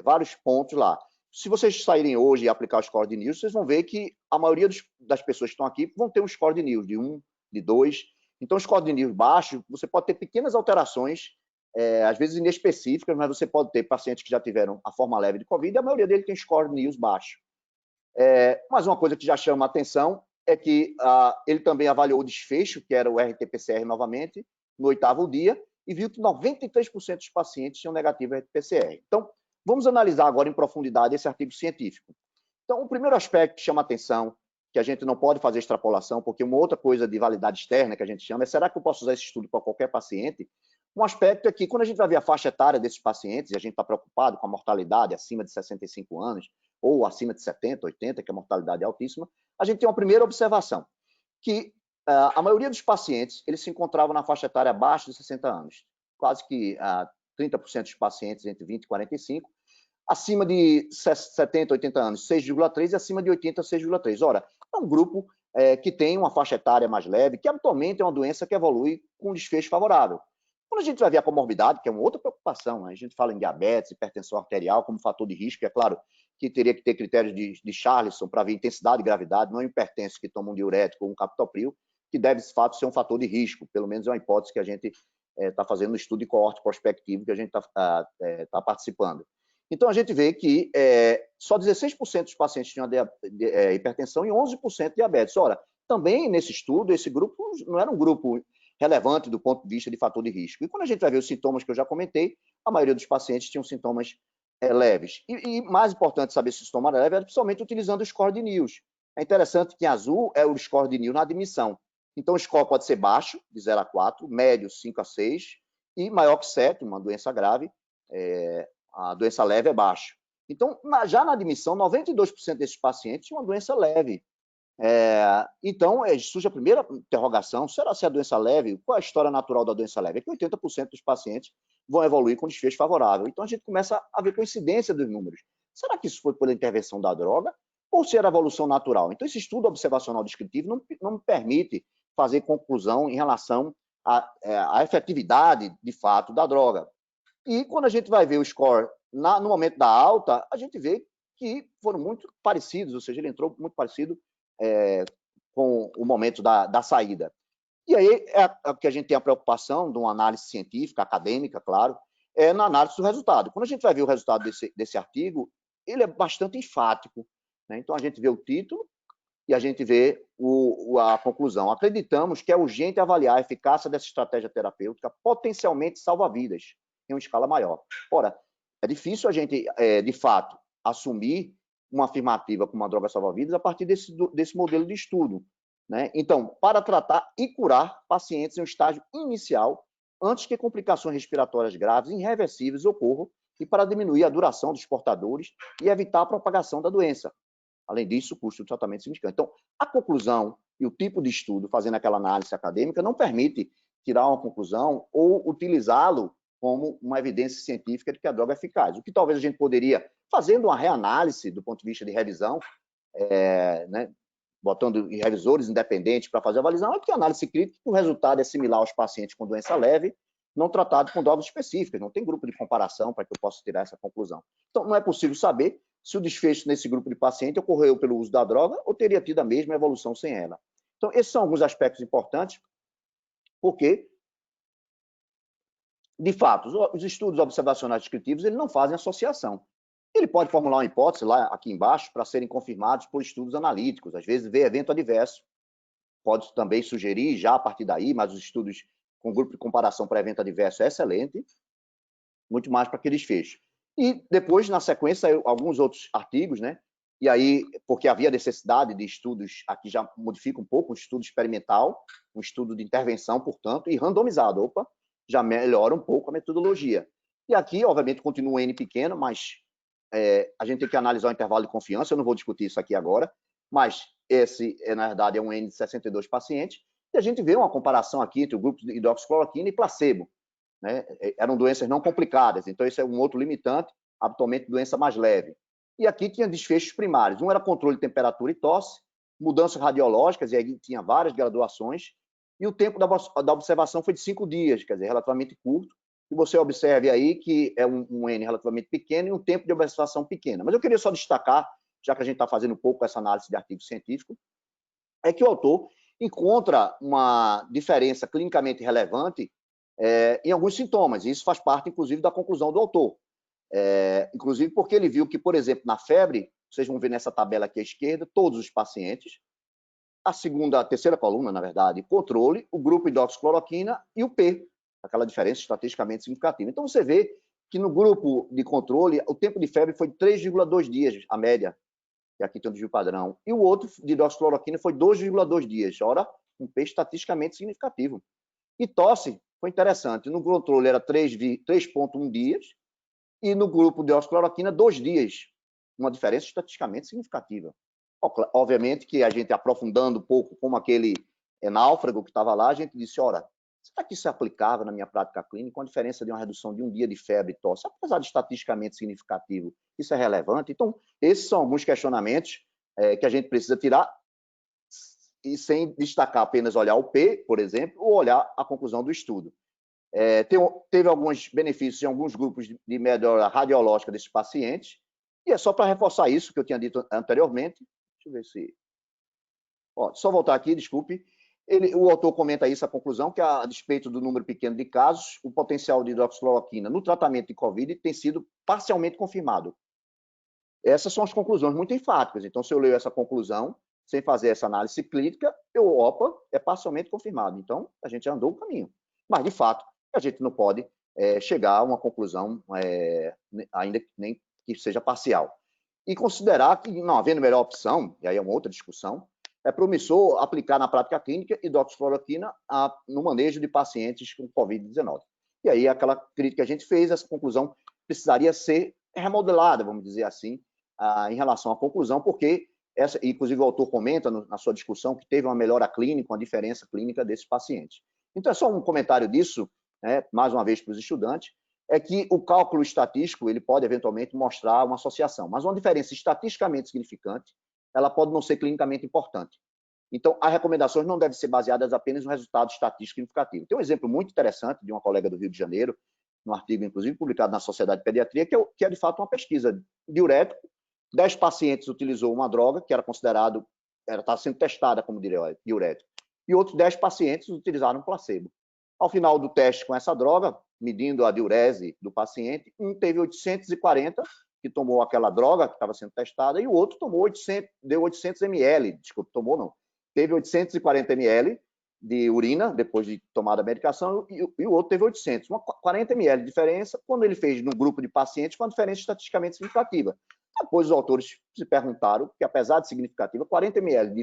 Speaker 3: vários pontos lá. Se vocês saírem hoje e aplicar o score de NILS, vocês vão ver que a maioria das pessoas que estão aqui vão ter um score de NILS de 1, de 2. Então, o score de NILS baixo, você pode ter pequenas alterações, às vezes inespecíficas, mas você pode ter pacientes que já tiveram a forma leve de COVID e a maioria deles tem score de NILS baixo. Mas uma coisa que já chama a atenção é que ele também avaliou o desfecho, que era o RT-PCR novamente, no 8º dia, e viu que 93% dos pacientes tinham negativo RT-PCR. Então, vamos analisar agora em profundidade esse artigo científico. Então, o primeiro aspecto que chama a atenção, que a gente não pode fazer extrapolação, porque uma outra coisa de validade externa que a gente chama é, será que eu posso usar esse estudo para qualquer paciente? Um aspecto é que, quando a gente vai ver a faixa etária desses pacientes, e a gente está preocupado com a mortalidade acima de 65 anos, ou acima de 70, 80, que a mortalidade é altíssima, a gente tem uma primeira observação, que a maioria dos pacientes, eles se encontravam na faixa etária abaixo de 60 anos, quase que 30% dos pacientes entre 20 e 45, acima de 70, 80 anos, 6,3, e acima de 80, 6,3. Ora, é um grupo que tem uma faixa etária mais leve, que atualmente é uma doença que evolui com desfecho favorável. Quando a gente vai ver a comorbidade, que é uma outra preocupação, né? A gente fala em diabetes, hipertensão arterial como fator de risco, é claro que teria que ter critérios de Charlson para ver intensidade e gravidade, não hipertensos que tomam diurético ou um captopril, que deve, de fato, ser um fator de risco, pelo menos é uma hipótese que a gente está fazendo no estudo de coorte prospectivo que a gente está participando. Então, a gente vê que só 16% dos pacientes tinham hipertensão e 11% diabetes. Ora, também nesse estudo, esse grupo não era um grupo relevante do ponto de vista de fator de risco. E quando a gente vai ver os sintomas que eu já comentei, a maioria dos pacientes tinham sintomas leves. E mais importante saber se o sintoma era leve, é principalmente utilizando o score de News. É interessante que em azul é o score de News na admissão. Então, o score pode ser baixo, de 0 a 4, médio, 5 a 6, e maior que 7, uma doença grave, a doença leve é baixo. Então, já na admissão, 92% desses pacientes tinham uma doença leve. Então, surge a primeira interrogação, será se a doença leve, qual é a história natural da doença leve? É que 80% dos pacientes vão evoluir com desfecho favorável. Então, a gente começa a ver coincidência dos números. Será que isso foi pela intervenção da droga ou se era evolução natural? Então, esse estudo observacional descritivo não me permite fazer conclusão em relação à efetividade, de fato, da droga. E quando a gente vai ver o score no momento da alta, a gente vê que foram muito parecidos, ou seja, ele entrou muito parecido com o momento da saída. E aí que a gente tem a preocupação de uma análise científica, acadêmica, claro, na análise do resultado. Quando a gente vai ver o resultado desse artigo, ele é bastante enfático, né? Então, a gente vê o título e a gente vê a conclusão. Acreditamos que é urgente avaliar a eficácia dessa estratégia terapêutica, potencialmente salva vidas, em uma escala maior. Ora, é difícil a gente, de fato, assumir uma afirmativa com uma droga salva-vidas a partir desse modelo de estudo, né? Então, para tratar e curar pacientes em um estágio inicial, antes que complicações respiratórias graves e irreversíveis ocorram, e para diminuir a duração dos portadores e evitar a propagação da doença. Além disso, o custo do tratamento é significante. Então, a conclusão e o tipo de estudo, fazendo aquela análise acadêmica, não permite tirar uma conclusão ou utilizá-lo como uma evidência científica de que a droga é eficaz. O que talvez a gente poderia, fazendo uma reanálise do ponto de vista de revisão, né, botando revisores independentes para fazer a avaliação, é que a análise clínica, o resultado é similar aos pacientes com doença leve, não tratado com drogas específicas, não tem grupo de comparação para que eu possa tirar essa conclusão. Então, não é possível saber se o desfecho nesse grupo de paciente ocorreu pelo uso da droga ou teria tido a mesma evolução sem ela. Então, esses são alguns aspectos importantes, porque, de fato, os estudos observacionais descritivos eles não fazem associação. Ele pode formular uma hipótese lá aqui embaixo para serem confirmados por estudos analíticos, às vezes ver evento adverso. Pode também sugerir já a partir daí, mas os estudos com grupo de comparação para evento adverso é excelente, muito mais para aquele desfecho. E depois, na sequência, alguns outros artigos, né? E aí, porque havia necessidade de estudos, aqui já modifica um pouco, um estudo experimental, um estudo de intervenção, portanto, e randomizado. Opa, já melhora um pouco a metodologia. E aqui, obviamente, continua um N pequeno, mas a gente tem que analisar o intervalo de confiança, eu não vou discutir isso aqui agora, mas esse, na verdade, é um N de 62 pacientes, e a gente vê uma comparação aqui entre o grupo de hidroxicloroquina e placebo, né? Eram doenças não complicadas, então esse é um outro limitante, habitualmente doença mais leve. E aqui tinha desfechos primários, um era controle de temperatura e tosse, mudanças radiológicas, e aí tinha várias graduações, e o tempo da observação foi de 5 dias, quer dizer, relativamente curto, e você observe aí que é um N relativamente pequeno e um tempo de observação pequena. Mas eu queria só destacar, já que a gente está fazendo um pouco essa análise de artigo científico, é que o autor encontra uma diferença clinicamente relevante em alguns sintomas, e isso faz parte, inclusive, da conclusão do autor. Inclusive porque ele viu que, por exemplo, na febre, vocês vão ver nessa tabela aqui à esquerda, todos os pacientes, a terceira coluna, na verdade, controle, o grupo hidroxicloroquina e o P, aquela diferença estatisticamente significativa. Então, você vê que no grupo de controle, o tempo de febre foi 3,2 dias, a média, que aqui tem o desvio padrão, e o outro de hidroxicloroquina foi 2,2 dias, ora, um P estatisticamente significativo. E tosse, foi interessante, no controle era 3,1 dias, e no grupo de hidroxicloroquina, 2 dias, uma diferença estatisticamente significativa. Obviamente que a gente, aprofundando um pouco, como aquele náufrago que estava lá, a gente disse, ora, será que isso é aplicável na minha prática clínica, com a diferença de uma redução de 1 dia de febre e tosse, apesar de estatisticamente significativo, isso é relevante? Então, esses são alguns questionamentos que a gente precisa tirar, e sem destacar apenas olhar o P, por exemplo, ou olhar a conclusão do estudo. Teve alguns benefícios em alguns grupos de melhora radiológica desses pacientes, e é só para reforçar isso que eu tinha dito anteriormente. Deixa eu ver se... só voltar aqui, desculpe. O autor comenta isso, a conclusão, que a despeito do número pequeno de casos, o potencial de hidroxicloroquina no tratamento de Covid tem sido parcialmente confirmado. Essas são as conclusões muito enfáticas. Então, se eu leio essa conclusão, sem fazer essa análise clínica, é parcialmente confirmado. Então, a gente andou o caminho. Mas, de fato, a gente não pode chegar a uma conclusão, ainda que nem que seja parcial. E considerar que, não havendo melhor opção, e aí é uma outra discussão, é promissor aplicar na prática clínica hidroxicloroquina no manejo de pacientes com Covid-19. E aí, aquela crítica que a gente fez, essa conclusão precisaria ser remodelada, vamos dizer assim, em relação à conclusão, porque, inclusive o autor comenta na sua discussão que teve uma melhora clínica, uma diferença clínica desses pacientes. Então, é só um comentário disso, mais uma vez para os estudantes, é que o cálculo estatístico ele pode eventualmente mostrar uma associação, mas uma diferença estatisticamente significante, ela pode não ser clinicamente importante. Então, as recomendações não devem ser baseadas apenas no resultado estatístico significativo. Tem um exemplo muito interessante de uma colega do Rio de Janeiro, um artigo, inclusive, publicado na Sociedade de Pediatria, que é, de fato, uma pesquisa diurético. 10 pacientes utilizou uma droga que era considerado, estava sendo testada como diurético, e outros 10 pacientes utilizaram placebo. Ao final do teste com essa droga, medindo a diurese do paciente, um teve 840, que tomou aquela droga que estava sendo testada, e o outro deu 800 ml, desculpa, teve 840 ml de urina, depois de tomar a medicação, e o outro teve 800, 40 ml de diferença, quando ele fez no grupo de pacientes, com uma diferença estatisticamente significativa. Depois os autores se perguntaram que, apesar de significativa, 40 ml de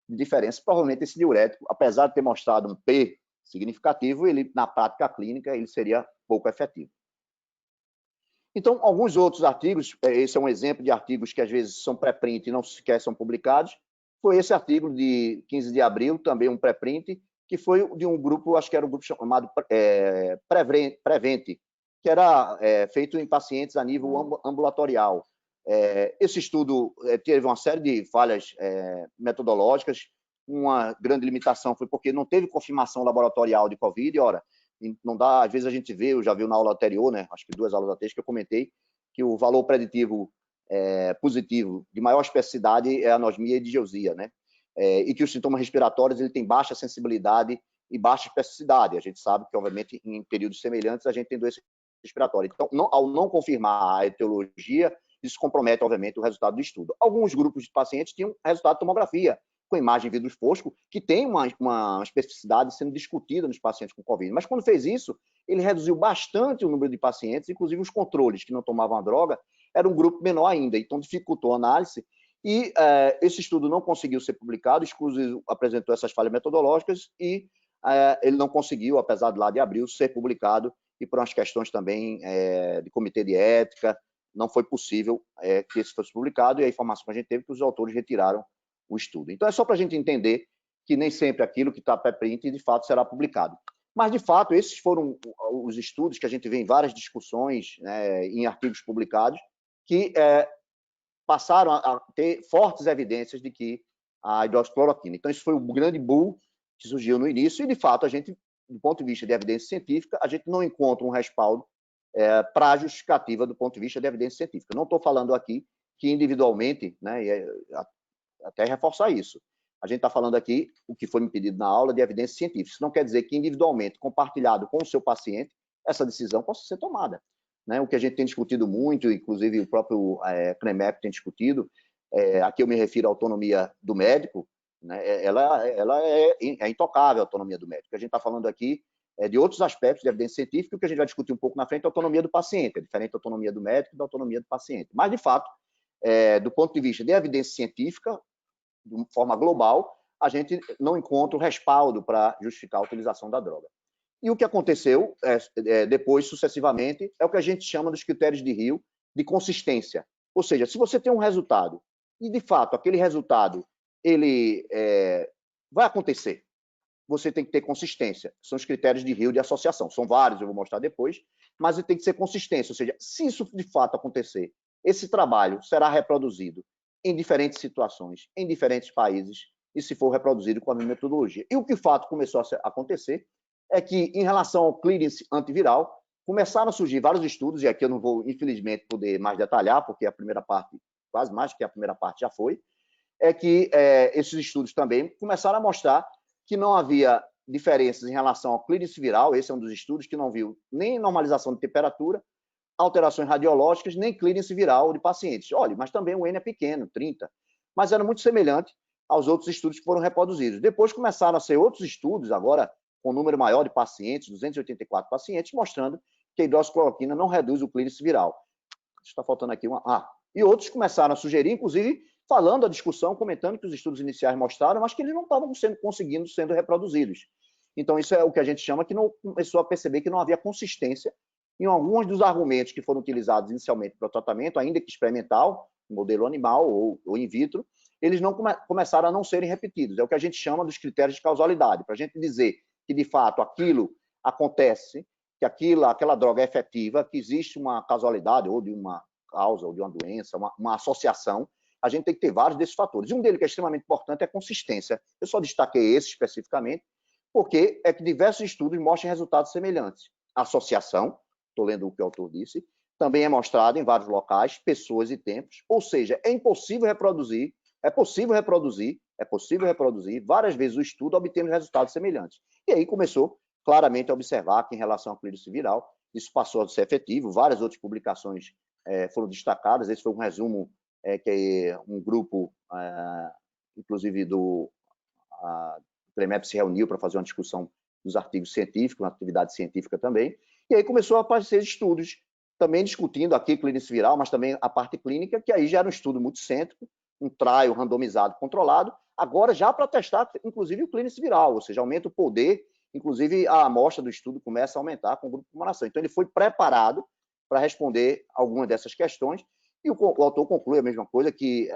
Speaker 3: diferença, provavelmente esse diurético, apesar de ter mostrado um P significativo, ele, na prática clínica, ele seria pouco efetivo. Então, alguns outros artigos, esse é um exemplo de artigos que às vezes são pré-print e não sequer são publicados, foi esse artigo de 15 de abril, também um pré-print, que foi de um grupo, acho que era um grupo chamado Prevent, que era feito em pacientes a nível ambulatorial. Esse estudo teve uma série de falhas metodológicas. Uma grande limitação foi porque não teve confirmação laboratorial de Covid. Ora, não dá, às vezes a gente vê, eu já vi na aula anterior, né, acho que 2 aulas anteriores que eu comentei, que o valor preditivo positivo de maior especificidade é a anosmia e digeusia, né? E que os sintomas respiratórios ele tem baixa sensibilidade e baixa especificidade. A gente sabe que, obviamente, em períodos semelhantes, a gente tem doença respiratória. Então, ao não confirmar a etiologia, isso compromete, obviamente, o resultado do estudo. Alguns grupos de pacientes tinham resultado de tomografia, com imagem vidro fosco, que tem uma especificidade sendo discutida nos pacientes com Covid. Mas, quando fez isso, ele reduziu bastante o número de pacientes, inclusive os controles que não tomavam a droga, era um grupo menor ainda, então dificultou a análise, e esse estudo não conseguiu ser publicado, exclusivo apresentou essas falhas metodológicas, e ele não conseguiu, apesar de lá de abril, ser publicado, e por umas questões também de comitê de ética, não foi possível que esse fosse publicado, e a informação que a gente teve que os autores retiraram o estudo. Então, é só para a gente entender que nem sempre aquilo que está pré-print, de fato, será publicado. Mas, de fato, esses foram os estudos que a gente vê em várias discussões, em artigos publicados, que passaram a ter fortes evidências de que a hidroxicloroquina. Então, isso foi o grande bull que surgiu no início, e, de fato, a gente, do ponto de vista de evidência científica, a gente não encontra um respaldo para a justificativa do ponto de vista de evidência científica. Não estou falando aqui que individualmente, né, até reforçar isso, a gente está falando aqui, o que foi me pedido na aula, de evidência científica. Isso não quer dizer que individualmente, compartilhado com o seu paciente, essa decisão possa ser tomada. Né? O que a gente tem discutido muito, inclusive o próprio CNEMEC tem discutido, aqui eu me refiro à autonomia do médico, né? ela é intocável, a autonomia do médico. A gente está falando aqui de outros aspectos de evidência científica, o que a gente vai discutir um pouco na frente é a autonomia do paciente, é diferente da autonomia do médico e da autonomia do paciente. Mas, de fato, do ponto de vista de evidência científica, de forma global, a gente não encontra o respaldo para justificar a utilização da droga. E o que aconteceu depois, sucessivamente, é o que a gente chama dos critérios de Rio de consistência. Ou seja, se você tem um resultado, e de fato aquele resultado ele vai acontecer, você tem que ter consistência. São os critérios de Rio de associação. São vários, eu vou mostrar depois, mas tem que ser consistência. Ou seja, se isso de fato acontecer, esse trabalho será reproduzido em diferentes situações, em diferentes países, e se for reproduzido com a mesma metodologia. E o que de fato começou a acontecer é que, em relação ao clearance antiviral, começaram a surgir vários estudos, e aqui eu não vou, infelizmente, poder mais detalhar, porque a primeira parte, quase mais que a primeira parte já foi, é que esses estudos também começaram a mostrar que não havia diferenças em relação ao clearance viral. Esse é um dos estudos que não viu nem normalização de temperatura, alterações radiológicas, nem clearance viral de pacientes. Olha, mas também o N é pequeno, 30, mas era muito semelhante aos outros estudos que foram reproduzidos. Depois começaram a ser outros estudos, agora com um número maior de pacientes, 284 pacientes, mostrando que a hidroxicloroquina não reduz o clearance viral. Está faltando aqui uma... E outros começaram a sugerir, inclusive, falando a discussão, comentando que os estudos iniciais mostraram, mas que eles não estavam conseguindo sendo reproduzidos. Então, isso é o que a gente chama que não começou a perceber que não havia consistência em alguns dos argumentos que foram utilizados inicialmente para o tratamento, ainda que experimental, modelo animal ou in vitro, eles não começaram a não serem repetidos. É o que a gente chama dos critérios de causalidade, para a gente dizer que, de fato, aquilo acontece, que aquela droga é efetiva, que existe uma causalidade, ou de uma causa, ou de uma doença, uma associação. A gente tem que ter vários desses fatores. E um deles que é extremamente importante é a consistência. Eu só destaquei esse especificamente, porque é que diversos estudos mostram resultados semelhantes. Associação, estou lendo o que o autor disse, também é mostrado em vários locais, pessoas e tempos, ou seja, é possível reproduzir várias vezes o estudo, obtendo resultados semelhantes. E aí começou claramente a observar que, em relação ao clearance viral, isso passou a ser efetivo. Várias outras publicações foram destacadas. Esse foi um resumo que um grupo, inclusive do PREMEP, se reuniu para fazer uma discussão dos artigos científicos, uma atividade científica também. E aí começou a aparecer estudos também discutindo aqui clearance viral, mas também a parte clínica, que aí já era um estudo multicêntrico, um trial randomizado controlado, agora já para testar, inclusive, o clearance viral, ou seja, aumenta o poder, inclusive a amostra do estudo começa a aumentar com o grupo de comemoração. Então, ele foi preparado para responder algumas dessas questões, e o autor conclui a mesma coisa, que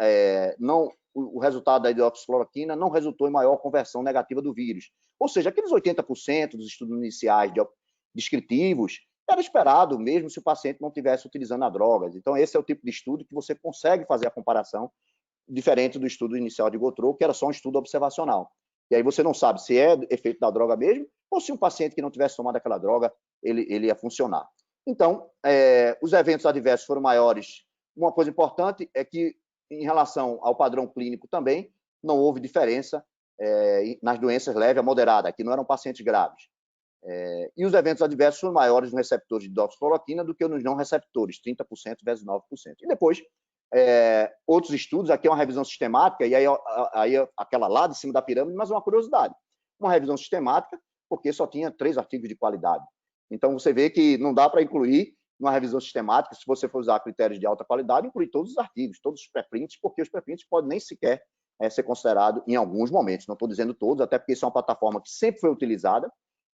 Speaker 3: o resultado da hidroxicloroquina não resultou em maior conversão negativa do vírus. Ou seja, aqueles 80% dos estudos iniciais descritivos, era esperado mesmo se o paciente não estivesse utilizando a drogas. Então, esse é o tipo de estudo que você consegue fazer a comparação, diferente do estudo inicial de Gautreaux, que era só um estudo observacional. E aí você não sabe se é efeito da droga mesmo, ou se um paciente que não tivesse tomado aquela droga, ele ia funcionar. Então, os eventos adversos foram maiores. Uma coisa importante é que, em relação ao padrão clínico também, não houve diferença nas doenças leve a moderada, que não eram pacientes graves. E os eventos adversos foram maiores nos receptores de hidroxicloroquina do que nos não receptores, 30% versus 9%. E depois, outros estudos, aqui é uma revisão sistemática, e aí aquela lá de cima da pirâmide, mas uma curiosidade. Uma revisão sistemática, porque só tinha 3 artigos de qualidade. Então, você vê que não dá para incluir numa revisão sistemática, se você for usar critérios de alta qualidade, incluir todos os artigos, todos os preprints, porque os preprints podem nem sequer ser considerados em alguns momentos. Não estou dizendo todos, até porque isso é uma plataforma que sempre foi utilizada.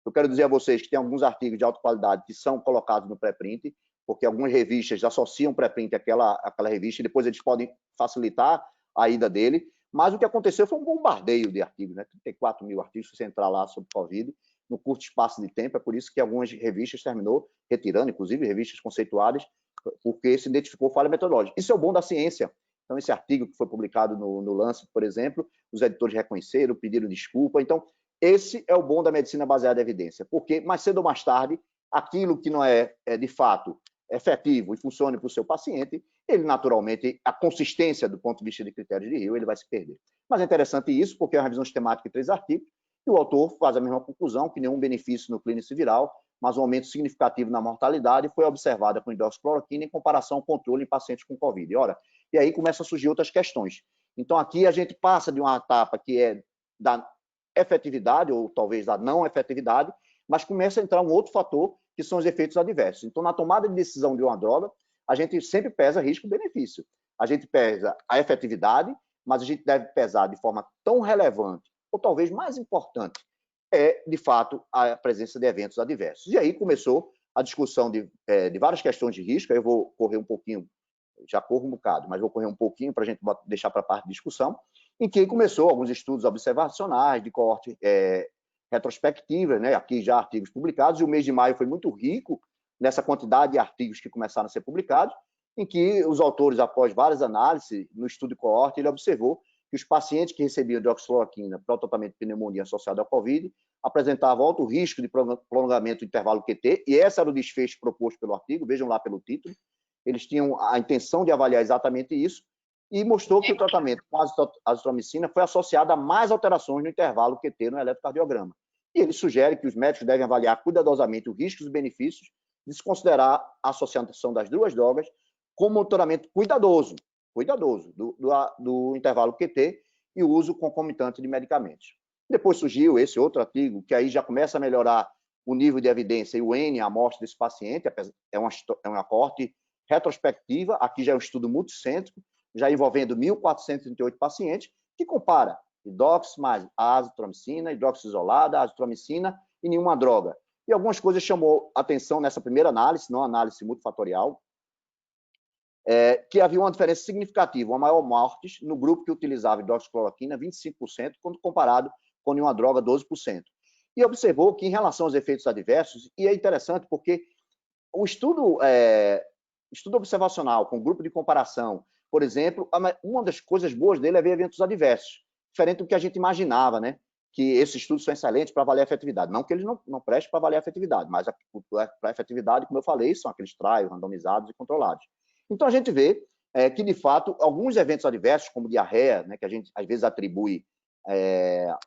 Speaker 3: Eu quero dizer a vocês que tem alguns artigos de alta qualidade que são colocados no pré-print, porque algumas revistas associam pré-print àquela revista e depois eles podem facilitar a ida dele. Mas o que aconteceu foi um bombardeio de artigos, né? 34 mil artigos, se você entrar lá sobre Covid, no curto espaço de tempo. É por isso que algumas revistas terminou retirando, inclusive revistas conceituadas, porque se identificou falha metodológica. Isso é o bom da ciência. Então, esse artigo que foi publicado no Lancet, por exemplo, os editores reconheceram, pediram desculpa. Então, esse é o bom da medicina baseada em evidência, porque mais cedo ou mais tarde, aquilo que não é de fato efetivo e funcione para o seu paciente, ele naturalmente, a consistência do ponto de vista de critérios de Rio, ele vai se perder. Mas é interessante isso, porque é uma revisão sistemática de 3 artigos, e o autor faz a mesma conclusão, que nenhum benefício no clearance viral, mas um aumento significativo na mortalidade foi observado com hidroxicloroquina em comparação ao controle em pacientes com Covid. E aí começam a surgir outras questões. Então, aqui a gente passa de uma etapa que é da efetividade, ou talvez da não efetividade, mas começa a entrar um outro fator, que são os efeitos adversos. Então, na tomada de decisão de uma droga, a gente sempre pesa risco-benefício. A gente pesa a efetividade, mas a gente deve pesar de forma tão relevante, ou talvez mais importante, de fato, a presença de eventos adversos. E aí começou a discussão de várias questões de risco. Eu vou correr um pouquinho, já corro um bocado, mas vou correr um pouquinho para a gente deixar para a parte de discussão, em que começou alguns estudos observacionais de coorte retrospectiva, né? Aqui já artigos publicados, e o mês de maio foi muito rico nessa quantidade de artigos que começaram a ser publicados, em que os autores, após várias análises no estudo de coorte, ele observou que os pacientes que recebiam hidroxicloroquina para o tratamento de pneumonia associada à COVID apresentavam alto risco de prolongamento do intervalo QT, e esse era o desfecho proposto pelo artigo, vejam lá pelo título. Eles tinham a intenção de avaliar exatamente isso, e mostrou que o tratamento com azitromicina foi associado a mais alterações no intervalo QT no eletrocardiograma. E ele sugere que os médicos devem avaliar cuidadosamente os riscos e benefícios de se considerar a associação das duas drogas com monitoramento cuidadoso do intervalo QT e o uso concomitante de medicamentos. Depois surgiu esse outro artigo, que aí já começa a melhorar o nível de evidência e o N, a amostra desse paciente, é uma corte retrospectiva, aqui já é um estudo multicêntrico, já envolvendo 1.438 pacientes, que compara hidrox mais azitromicina, hidrox isolada, azitromicina e nenhuma droga. E algumas coisas chamou atenção nessa primeira análise, não análise multifatorial, que havia uma diferença significativa, uma maior mortes no grupo que utilizava hidroxicloroquina, 25%, quando comparado com nenhuma droga, 12%. E observou que, em relação aos efeitos adversos, e é interessante porque o estudo observacional com grupo de comparação, por exemplo, uma das coisas boas dele é ver eventos adversos, diferente do que a gente imaginava, né? Que esses estudos são excelentes para avaliar a efetividade. Não que eles não prestem para avaliar a efetividade, mas para a efetividade, como eu falei, são aqueles trials randomizados e controlados. Então, a gente vê que, de fato, alguns eventos adversos, como diarreia, né, que a gente às vezes atribui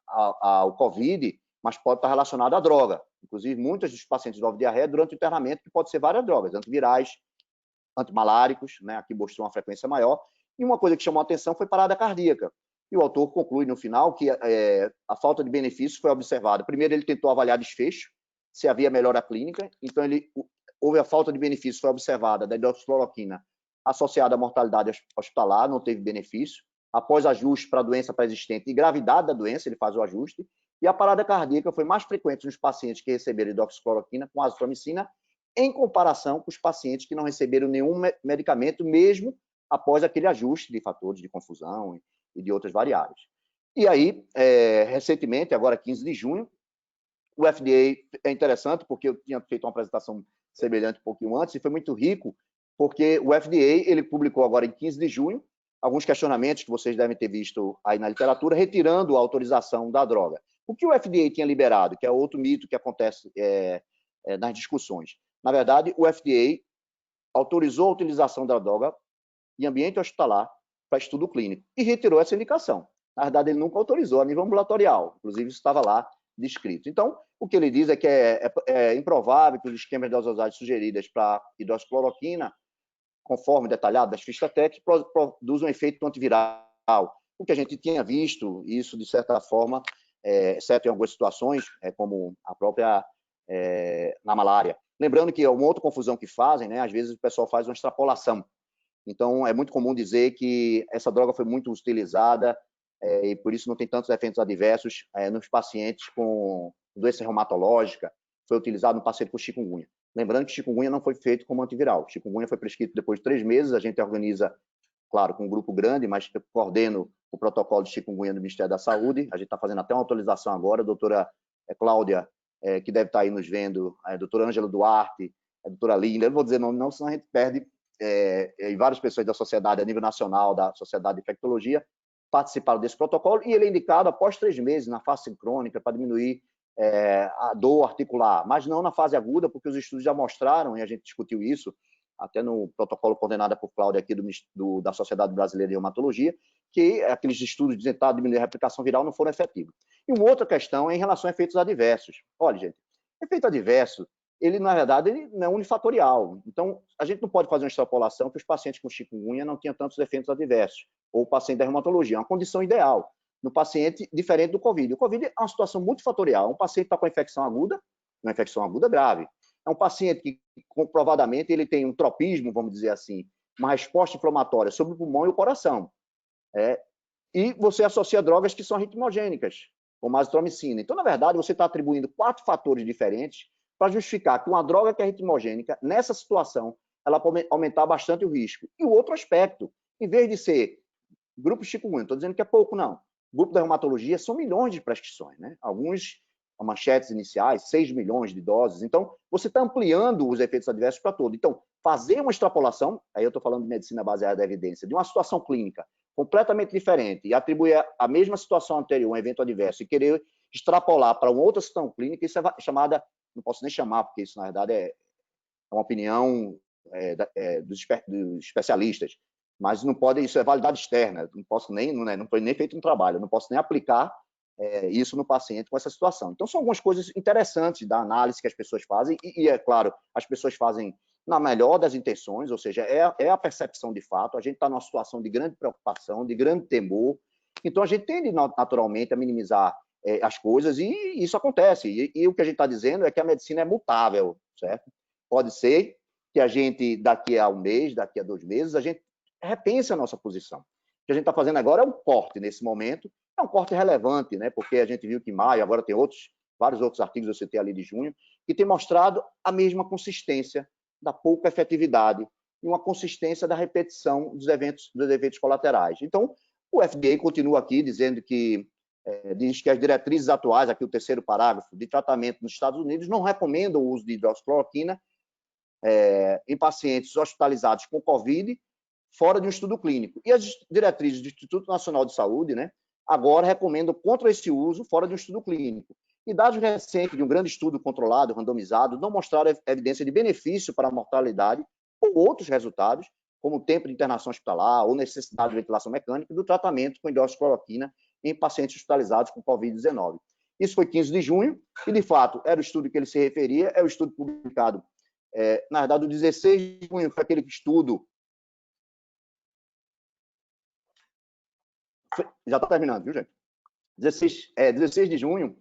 Speaker 3: ao COVID, mas pode estar relacionado à droga. Inclusive, muitos dos pacientes desenvolvem diarreia durante o internamento, que pode ser várias drogas, antivirais, antimaláricos, né, aqui mostrou uma frequência maior. E uma coisa que chamou a atenção foi parada cardíaca. E o autor conclui no final que a falta de benefícios foi observada. Primeiro, ele tentou avaliar desfecho, se havia melhora clínica. Então, houve a falta de benefício, foi observada da hidroxicloroquina associada à mortalidade hospitalar, não teve benefício. Após ajuste para a doença pré-existente e gravidade da doença, ele faz o ajuste. E a parada cardíaca foi mais frequente nos pacientes que receberam hidroxicloroquina com azitromicina, em comparação com os pacientes que não receberam nenhum medicamento, mesmo após aquele ajuste de fatores de confusão e de outras variáveis. E aí, recentemente, agora 15 de junho, o FDA é interessante, porque eu tinha feito uma apresentação semelhante um pouquinho antes, e foi muito rico, porque o FDA ele publicou agora em 15 de junho alguns questionamentos que vocês devem ter visto aí na literatura, retirando a autorização da droga. O que o FDA tinha liberado, que é outro mito que acontece nas discussões. Na verdade, o FDA autorizou a utilização da droga em ambiente hospitalar para estudo clínico e retirou essa indicação. Na verdade, ele nunca autorizou a nível ambulatorial, inclusive isso estava lá descrito. Então, o que ele diz é que é improvável que os esquemas de dosagem sugeridas para hidroxicloroquina, conforme detalhado das fichas técnicas, produzam um efeito antiviral. O que a gente tinha visto, isso de certa forma, exceto em algumas situações, como a própria na malária. Lembrando que é uma outra confusão que fazem, né? Às vezes o pessoal faz uma extrapolação. Então, é muito comum dizer que essa droga foi muito utilizada e por isso não tem tantos efeitos adversos nos pacientes com doença reumatológica. Foi utilizado no paciente com chikungunya. Lembrando que chikungunya não foi feito como antiviral. Chikungunya foi prescrito depois de 3 meses. A gente organiza, claro, com um grupo grande, mas eu coordeno o protocolo de chikungunya do Ministério da Saúde. A gente está fazendo até uma atualização agora. A doutora Cláudia, que deve estar aí nos vendo, a doutora Ângela Duarte, a doutora Linda, eu não vou dizer nome não, senão a gente perde e várias pessoas da sociedade, a nível nacional, da Sociedade de Infectologia, participaram desse protocolo, e ele é indicado após 3 meses, na fase sincrônica, para diminuir a dor articular, mas não na fase aguda, porque os estudos já mostraram, e a gente discutiu isso, até no protocolo coordenado por Cláudia aqui da Sociedade Brasileira de Reumatologia, que aqueles estudos de tentar diminuir a replicação viral não foram efetivos. E uma outra questão é em relação a efeitos adversos. Olha, gente, efeito adverso, ele, na verdade, ele não é unifatorial. Então, a gente não pode fazer uma extrapolação que os pacientes com chikungunya não tinham tantos efeitos adversos, ou o paciente da reumatologia. É uma condição ideal no paciente diferente do COVID. O COVID é uma situação multifatorial. Um paciente está com infecção aguda, uma infecção aguda grave. É um paciente que, comprovadamente, ele tem um tropismo, vamos dizer assim, uma resposta inflamatória sobre o pulmão e o coração. E você associa drogas que são arritmogênicas, como a azitromicina. Então, na verdade, você está atribuindo 4 fatores diferentes para justificar que uma droga que é arritmogênica, nessa situação, ela pode aumentar bastante o risco. E o outro aspecto, em vez de ser grupo chikungunya, estou dizendo que é pouco, não. Grupo da reumatologia são milhões de prescrições, né? Alguns manchetes iniciais, 6 milhões de doses. Então, você está ampliando os efeitos adversos para todo. Então, fazer uma extrapolação, aí eu estou falando de medicina baseada em evidência, de uma situação clínica, completamente diferente e atribuir a mesma situação anterior, um evento adverso, e querer extrapolar para uma outra situação clínica, isso é chamada, não posso nem chamar, porque isso, na verdade, é uma opinião dos especialistas, mas não pode, isso é validade externa, não posso nem, não foi nem feito um trabalho, não posso nem aplicar isso no paciente com essa situação. Então, são algumas coisas interessantes da análise que as pessoas fazem, e é claro, as pessoas fazem na melhor das intenções, ou seja, é a percepção de fato, a gente está numa situação de grande preocupação, de grande temor, então a gente tende naturalmente a minimizar as coisas, e isso acontece, e o que a gente está dizendo é que a medicina é mutável, certo? Pode ser que a gente, daqui a um mês, daqui a 2 meses, a gente repense a nossa posição. O que a gente está fazendo agora é um corte nesse momento, é um corte relevante, né? Porque a gente viu que em maio, agora tem vários outros artigos, eu citei ali de junho, que tem mostrado a mesma consistência da pouca efetividade e uma consistência da repetição dos eventos colaterais. Então, o FDA continua aqui dizendo que diz que as diretrizes atuais, aqui o 3º parágrafo, de tratamento nos Estados Unidos não recomendam o uso de hidroxicloroquina em pacientes hospitalizados com Covid fora de um estudo clínico. E as diretrizes do Instituto Nacional de Saúde, né, agora recomendam contra esse uso fora de um estudo clínico. E dados recentes de um grande estudo controlado, randomizado, não mostraram evidência de benefício para a mortalidade ou outros resultados, como tempo de internação hospitalar ou necessidade de ventilação mecânica do tratamento com hidroxicloroquina em pacientes hospitalizados com Covid-19. Isso foi 15 de junho, e, de fato, era o estudo que ele se referia, é o estudo publicado, na verdade, o 16 de junho, foi aquele estudo... Já está terminando, viu, gente? 16 de junho,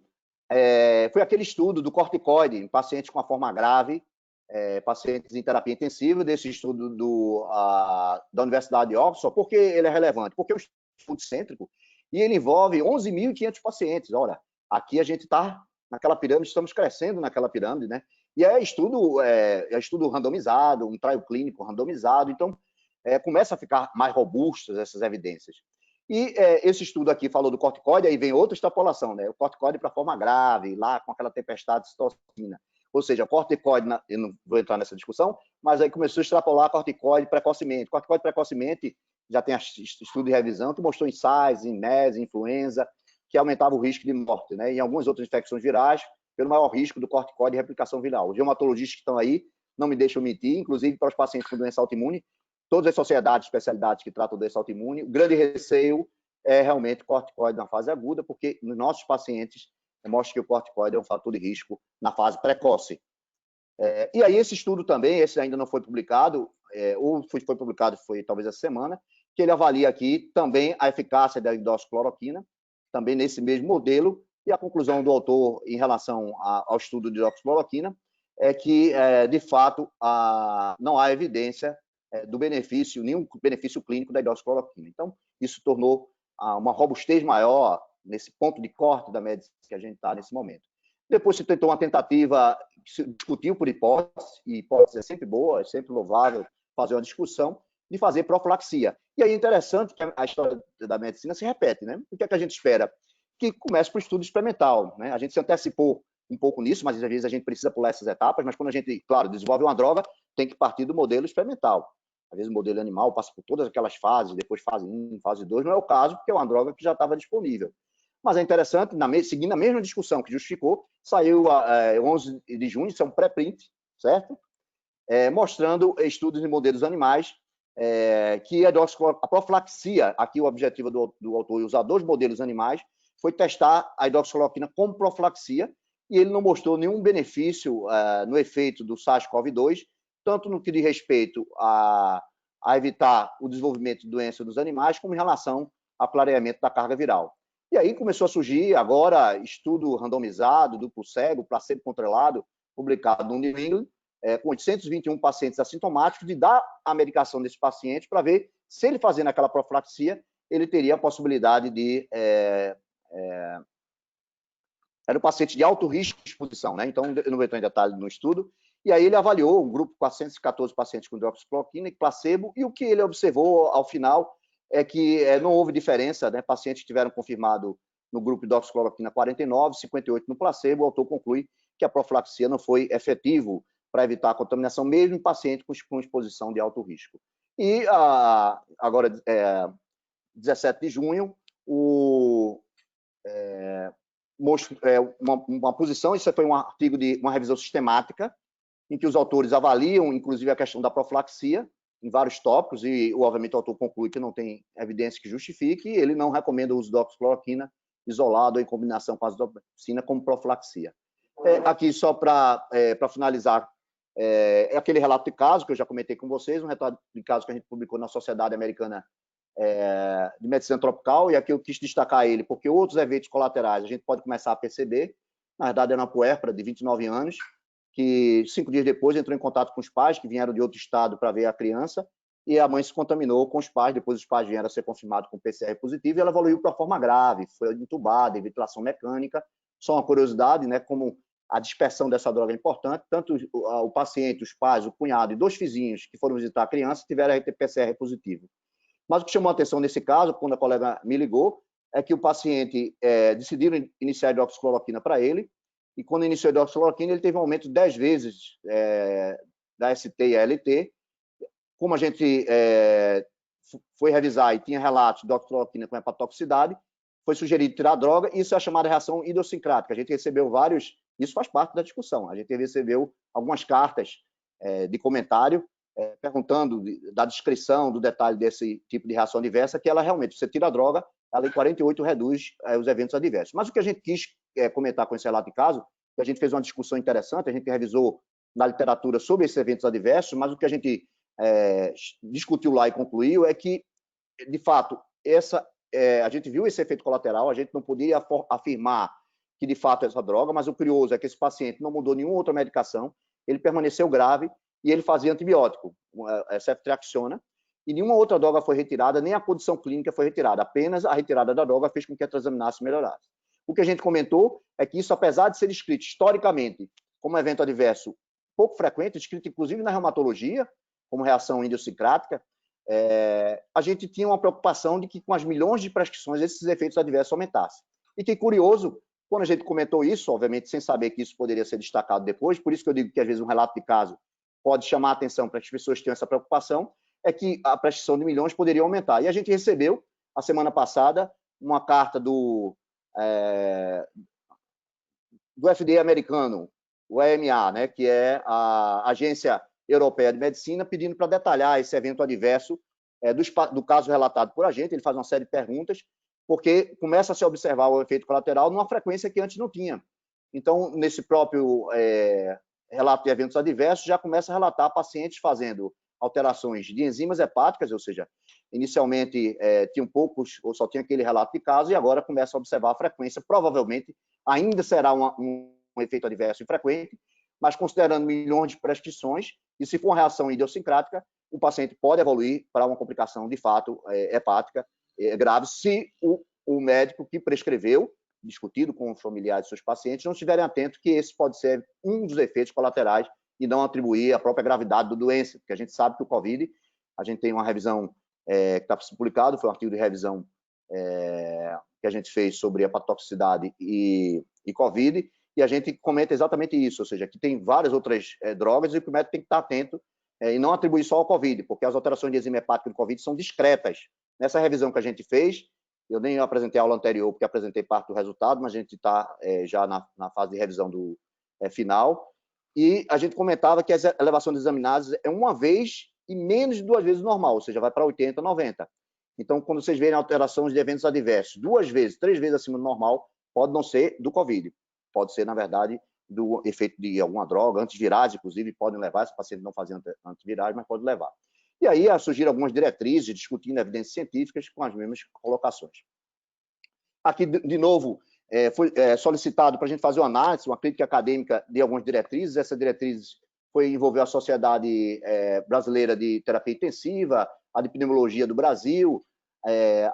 Speaker 3: foi aquele estudo do corticoide em pacientes com a forma grave, pacientes em terapia intensiva, desse estudo da Universidade de Oxford. Por que ele é relevante? Porque é um estudo cêntrico e ele envolve 11.500 pacientes. Olha, aqui a gente está naquela pirâmide, estamos crescendo naquela pirâmide, né? E é estudo randomizado, um trial clínico randomizado, então começa a ficar mais robustas essas evidências. E esse estudo aqui falou do corticoide, aí vem outra extrapolação, né? O corticoide para forma grave, lá com aquela tempestade de citocina. Ou seja, corticoide, eu não vou entrar nessa discussão, mas aí começou a extrapolar corticoide precocemente. Corticoide precocemente já tem estudo de revisão que mostrou em SARS, em MERS, em influenza, que aumentava o risco de morte, né? E em algumas outras infecções virais, pelo maior risco do corticoide de replicação viral. Os reumatologistas que estão aí não me deixam mentir, inclusive para os pacientes com doença autoimune, todas as sociedades, especialidades que tratam doença autoimune, o grande receio é realmente o corticoide na fase aguda, porque nos nossos pacientes mostra que o corticoide é um fator de risco na fase precoce. E aí esse estudo também, esse ainda não foi publicado, ou foi publicado talvez essa semana, que ele avalia aqui também a eficácia da hidroxicloroquina, também nesse mesmo modelo, e a conclusão do autor em relação ao estudo de hidroxicloroquina é que, de fato, não há evidência do benefício, nenhum benefício clínico da hidroxicloroquina. Então, isso tornou uma robustez maior nesse ponto de corte da medicina que a gente está nesse momento. Depois se tentou uma tentativa, se discutiu por hipótese, e hipótese é sempre boa, é sempre louvável fazer uma discussão, de fazer profilaxia. E aí é interessante que a história da medicina se repete, né? O que é que a gente espera? Que comece por estudo experimental, né? A gente se antecipou um pouco nisso, mas às vezes a gente precisa pular essas etapas, mas quando a gente, claro, desenvolve uma droga, tem que partir do modelo experimental. Às vezes o modelo animal passa por todas aquelas fases, depois fase 1, fase 2, não é o caso, porque é uma droga que já estava disponível. Mas é interessante, seguindo a mesma discussão que justificou, saiu 11 de junho, isso é um pré-print, certo? Mostrando estudos em modelos animais, que a profilaxia, aqui o objetivo do autor é usar 2 modelos animais, foi testar a hidroxicloroquina como profilaxia, e ele não mostrou nenhum benefício no efeito do SARS-CoV-2, tanto no que diz respeito a evitar o desenvolvimento de doença dos animais, como em relação ao clareamento da carga viral. E aí começou a surgir agora estudo randomizado, duplo cego, placebo controlado, publicado no New England, com 821 pacientes assintomáticos, de dar a medicação desse paciente para ver se ele fazendo aquela profilaxia, ele teria a possibilidade de... era um paciente de alto risco de exposição, né? Então, eu não vou entrar em detalhe no estudo. E aí ele avaliou um grupo de 414 pacientes com hidroxicloroquina e placebo, e o que ele observou ao final é que não houve diferença, né? Pacientes que tiveram confirmado no grupo de hidroxicloroquina 49, 58 no placebo. O autor conclui que a profilaxia não foi efetivo para evitar a contaminação, mesmo em pacientes com exposição de alto risco. E agora, 17 de junho, uma posição, isso foi um artigo de uma revisão sistemática, em que os autores avaliam, inclusive, a questão da profilaxia, em vários tópicos, e, obviamente, o autor conclui que não tem evidência que justifique, e ele não recomenda o uso da oxicloroquina isolado ou em combinação com a azitromicina como profilaxia. Aqui, só para finalizar, é aquele relato de caso que eu já comentei com vocês, um relato de caso que a gente publicou na Sociedade Americana de Medicina Tropical, e aqui eu quis destacar ele, porque outros eventos colaterais a gente pode começar a perceber. Na verdade, era uma puérpera de 29 anos, que 5 dias depois entrou em contato com os pais, que vieram de outro estado para ver a criança, e a mãe se contaminou com os pais, depois os pais vieram a ser confirmados com PCR positivo, e ela evoluiu para forma grave, foi entubada, ventilação mecânica. Só uma curiosidade, né, como a dispersão dessa droga é importante, tanto o paciente, os pais, o cunhado e 2 vizinhos que foram visitar a criança tiveram PCR positivo. Mas o que chamou a atenção nesse caso, quando a colega me ligou, é que o paciente decidiu iniciar a hidroxicloroquina para ele, e quando iniciou a hidroxicloroquina, ele teve um aumento de 10 vezes da ST e ALT. Como a gente foi revisar e tinha relatos de hidroxicloroquina com hepatotoxicidade, foi sugerido tirar a droga, e isso é a chamada reação idiosincrática. A gente recebeu vários, isso faz parte da discussão, a gente recebeu algumas cartas de comentário perguntando da descrição, do detalhe desse tipo de reação adversa, que ela realmente, você tira a droga, ela em 48 reduz os eventos adversos. Mas o que a gente quis comentar com esse relato de caso, que a gente fez uma discussão interessante, a gente revisou na literatura sobre esses eventos adversos, mas o que a gente discutiu lá e concluiu é que, de fato, a gente viu esse efeito colateral, a gente não poderia afirmar que, de fato, é essa droga, mas o curioso é que esse paciente não mudou nenhuma outra medicação, ele permaneceu grave e ele fazia antibiótico, ceftriaxona, e nenhuma outra droga foi retirada, nem a condição clínica foi retirada, apenas a retirada da droga fez com que a transaminase melhorasse. O que a gente comentou é que isso, apesar de ser descrito historicamente como um evento adverso pouco frequente, descrito inclusive na reumatologia, como reação idiosincrática, a gente tinha uma preocupação de que com as milhões de prescrições esses efeitos adversos aumentassem. E que curioso, quando a gente comentou isso, obviamente sem saber que isso poderia ser destacado depois, por isso que eu digo que às vezes um relato de caso pode chamar a atenção para que as pessoas tenham essa preocupação, é que a prescrição de milhões poderia aumentar. E a gente recebeu, a semana passada, uma carta do FDA americano, o EMA, né, que é a Agência Europeia de Medicina, pedindo para detalhar esse evento adverso do caso relatado por a gente. Ele faz uma série de perguntas, porque começa a se observar o efeito colateral numa frequência que antes não tinha. Então, nesse próprio relato de eventos adversos, já começa a relatar pacientes fazendo alterações de enzimas hepáticas, ou seja, inicialmente tinham poucos, ou só tinha aquele relato de caso, e agora começa a observar a frequência. Provavelmente ainda será um efeito adverso infrequente, mas considerando milhões de prescrições, e se for uma reação idiosincrática, o paciente pode evoluir para uma complicação de fato hepática grave, se o médico que prescreveu, discutido com os familiares de seus pacientes, não estiverem atentos que esse pode ser um dos efeitos colaterais e não atribuir a própria gravidade da doença, porque a gente sabe que o COVID, a gente tem uma revisão que está publicado, foi um artigo de revisão que a gente fez sobre hepatotoxicidade e COVID, e a gente comenta exatamente isso, ou seja, que tem várias outras drogas e o médico tem que estar atento e não atribuir só ao COVID, porque as alterações de enzima hepática do COVID são discretas. Nessa revisão que a gente fez, eu nem apresentei a aula anterior, porque apresentei parte do resultado, mas a gente está já na fase de revisão do final, e a gente comentava que a elevação de examinases é uma vez e menos de 2 vezes normal, ou seja, vai para 80, 90. Então, quando vocês verem alterações de eventos adversos 2 vezes, 3 vezes acima do normal, pode não ser do COVID, pode ser, na verdade, do efeito de alguma droga, antivirais, inclusive, podem levar, esse paciente não fazia antivirais, mas pode levar. E aí surgiram algumas diretrizes discutindo evidências científicas com as mesmas colocações. Aqui, de novo, foi solicitado para a gente fazer uma análise, uma crítica acadêmica de algumas diretrizes. Essa diretriz envolveu a Sociedade Brasileira de Terapia Intensiva, a de Pneumologia do Brasil,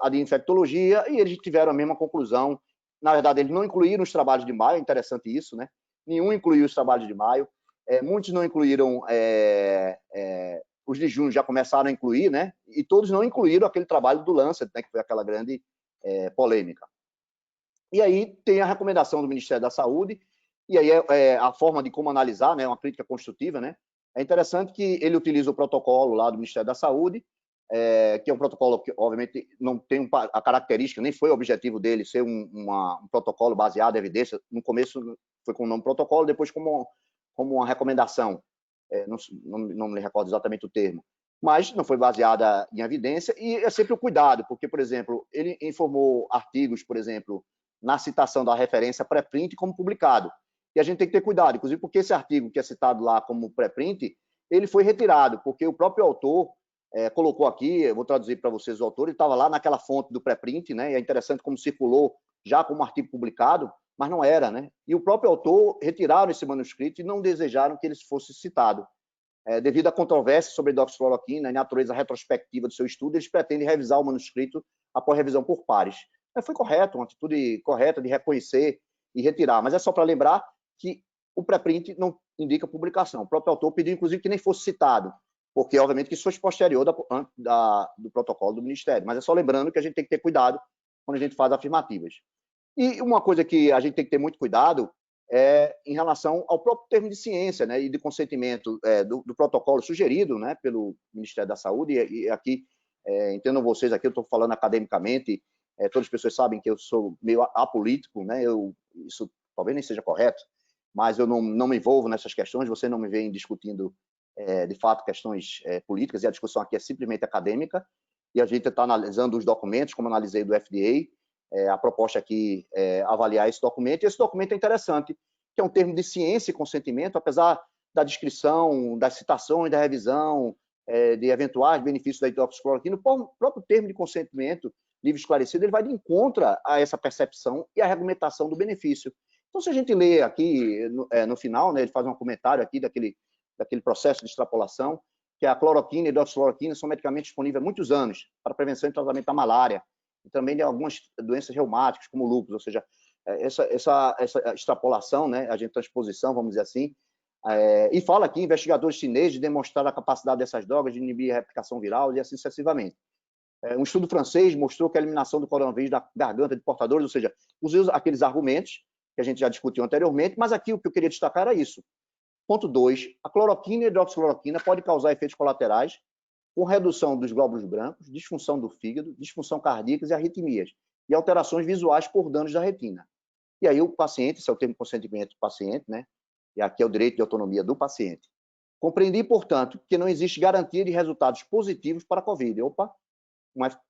Speaker 3: a de Infectologia, e eles tiveram a mesma conclusão. Na verdade, eles não incluíram os trabalhos de maio, é interessante isso, né? Nenhum incluiu os trabalhos de maio. Muitos não incluíram os de junho, já começaram a incluir, né? E todos não incluíram aquele trabalho do Lancet, né? Que foi aquela grande polêmica. E aí tem a recomendação do Ministério da Saúde, e aí a forma de como analisar, né? Uma crítica construtiva, né? É interessante que ele utiliza o protocolo lá do Ministério da Saúde, que é um protocolo que, obviamente, não tem a característica, nem foi o objetivo dele ser um protocolo baseado em evidência. No começo foi com o nome protocolo, depois como uma recomendação. Não me recordo exatamente o termo. Mas não foi baseada em evidência, e é sempre o cuidado, porque, por exemplo, ele informou artigos, por exemplo, na citação da referência pré-print como publicado. E a gente tem que ter cuidado, inclusive porque esse artigo que é citado lá como pré-print, ele foi retirado, porque o próprio autor colocou aqui, eu vou traduzir para vocês o autor, ele estava lá naquela fonte do pré-print, né? E é interessante como circulou já como artigo publicado, mas não era, né? E o próprio autor retiraram esse manuscrito e não desejaram que ele fosse citado. Devido à controvérsia sobre a hidroxicloroquina e natureza retrospectiva do seu estudo, eles pretendem revisar o manuscrito após revisão por pares. Foi correto, uma atitude correta de reconhecer e retirar, mas é só para lembrar que o pré-print não indica publicação. O próprio autor pediu, inclusive, que nem fosse citado, porque, obviamente, que isso foi posterior do protocolo do Ministério. Mas é só lembrando que a gente tem que ter cuidado quando a gente faz afirmativas. E uma coisa que a gente tem que ter muito cuidado em relação ao próprio termo de ciência, né, e de consentimento do protocolo sugerido, né, pelo Ministério da Saúde, e aqui, entendam vocês, aqui eu estou falando academicamente, todas as pessoas sabem que eu sou meio apolítico, né, isso talvez nem seja correto, mas eu não me envolvo nessas questões, você não me vem discutindo, de fato, questões políticas, e a discussão aqui é simplesmente acadêmica, e a gente está analisando os documentos, como analisei do FDA, a proposta aqui é avaliar esse documento, e esse documento é interessante, que é um termo de ciência e consentimento, apesar da descrição, das citações, da revisão, de eventuais benefícios da hidroxicloroquina, o próprio termo de consentimento livre e esclarecido, ele vai de encontro a essa percepção e a argumentação do benefício. Então, se a gente lê aqui, no final, né, ele faz um comentário aqui daquele processo de extrapolação, que a cloroquina e a hidroxicloroquina são medicamentos disponíveis há muitos anos para prevenção e tratamento da malária, e também de algumas doenças reumáticas, como o lúpus, ou seja, essa extrapolação, né, a gente transposição, vamos dizer assim, e fala aqui, investigadores chineses demonstraram a capacidade dessas drogas de inibir a replicação viral e assim sucessivamente. Um estudo francês mostrou que a eliminação do coronavírus da garganta de portadores, ou seja, usei aqueles argumentos que a gente já discutiu anteriormente, mas aqui o que eu queria destacar era isso. Ponto 2, a cloroquina e a hidroxicloroquina podem causar efeitos colaterais com redução dos glóbulos brancos, disfunção do fígado, disfunção cardíaca e arritmias, e alterações visuais por danos da retina. E aí o paciente, esse é o termo de consentimento do paciente, né? E aqui é o direito de autonomia do paciente. Compreendi, portanto, que não existe garantia de resultados positivos para a COVID.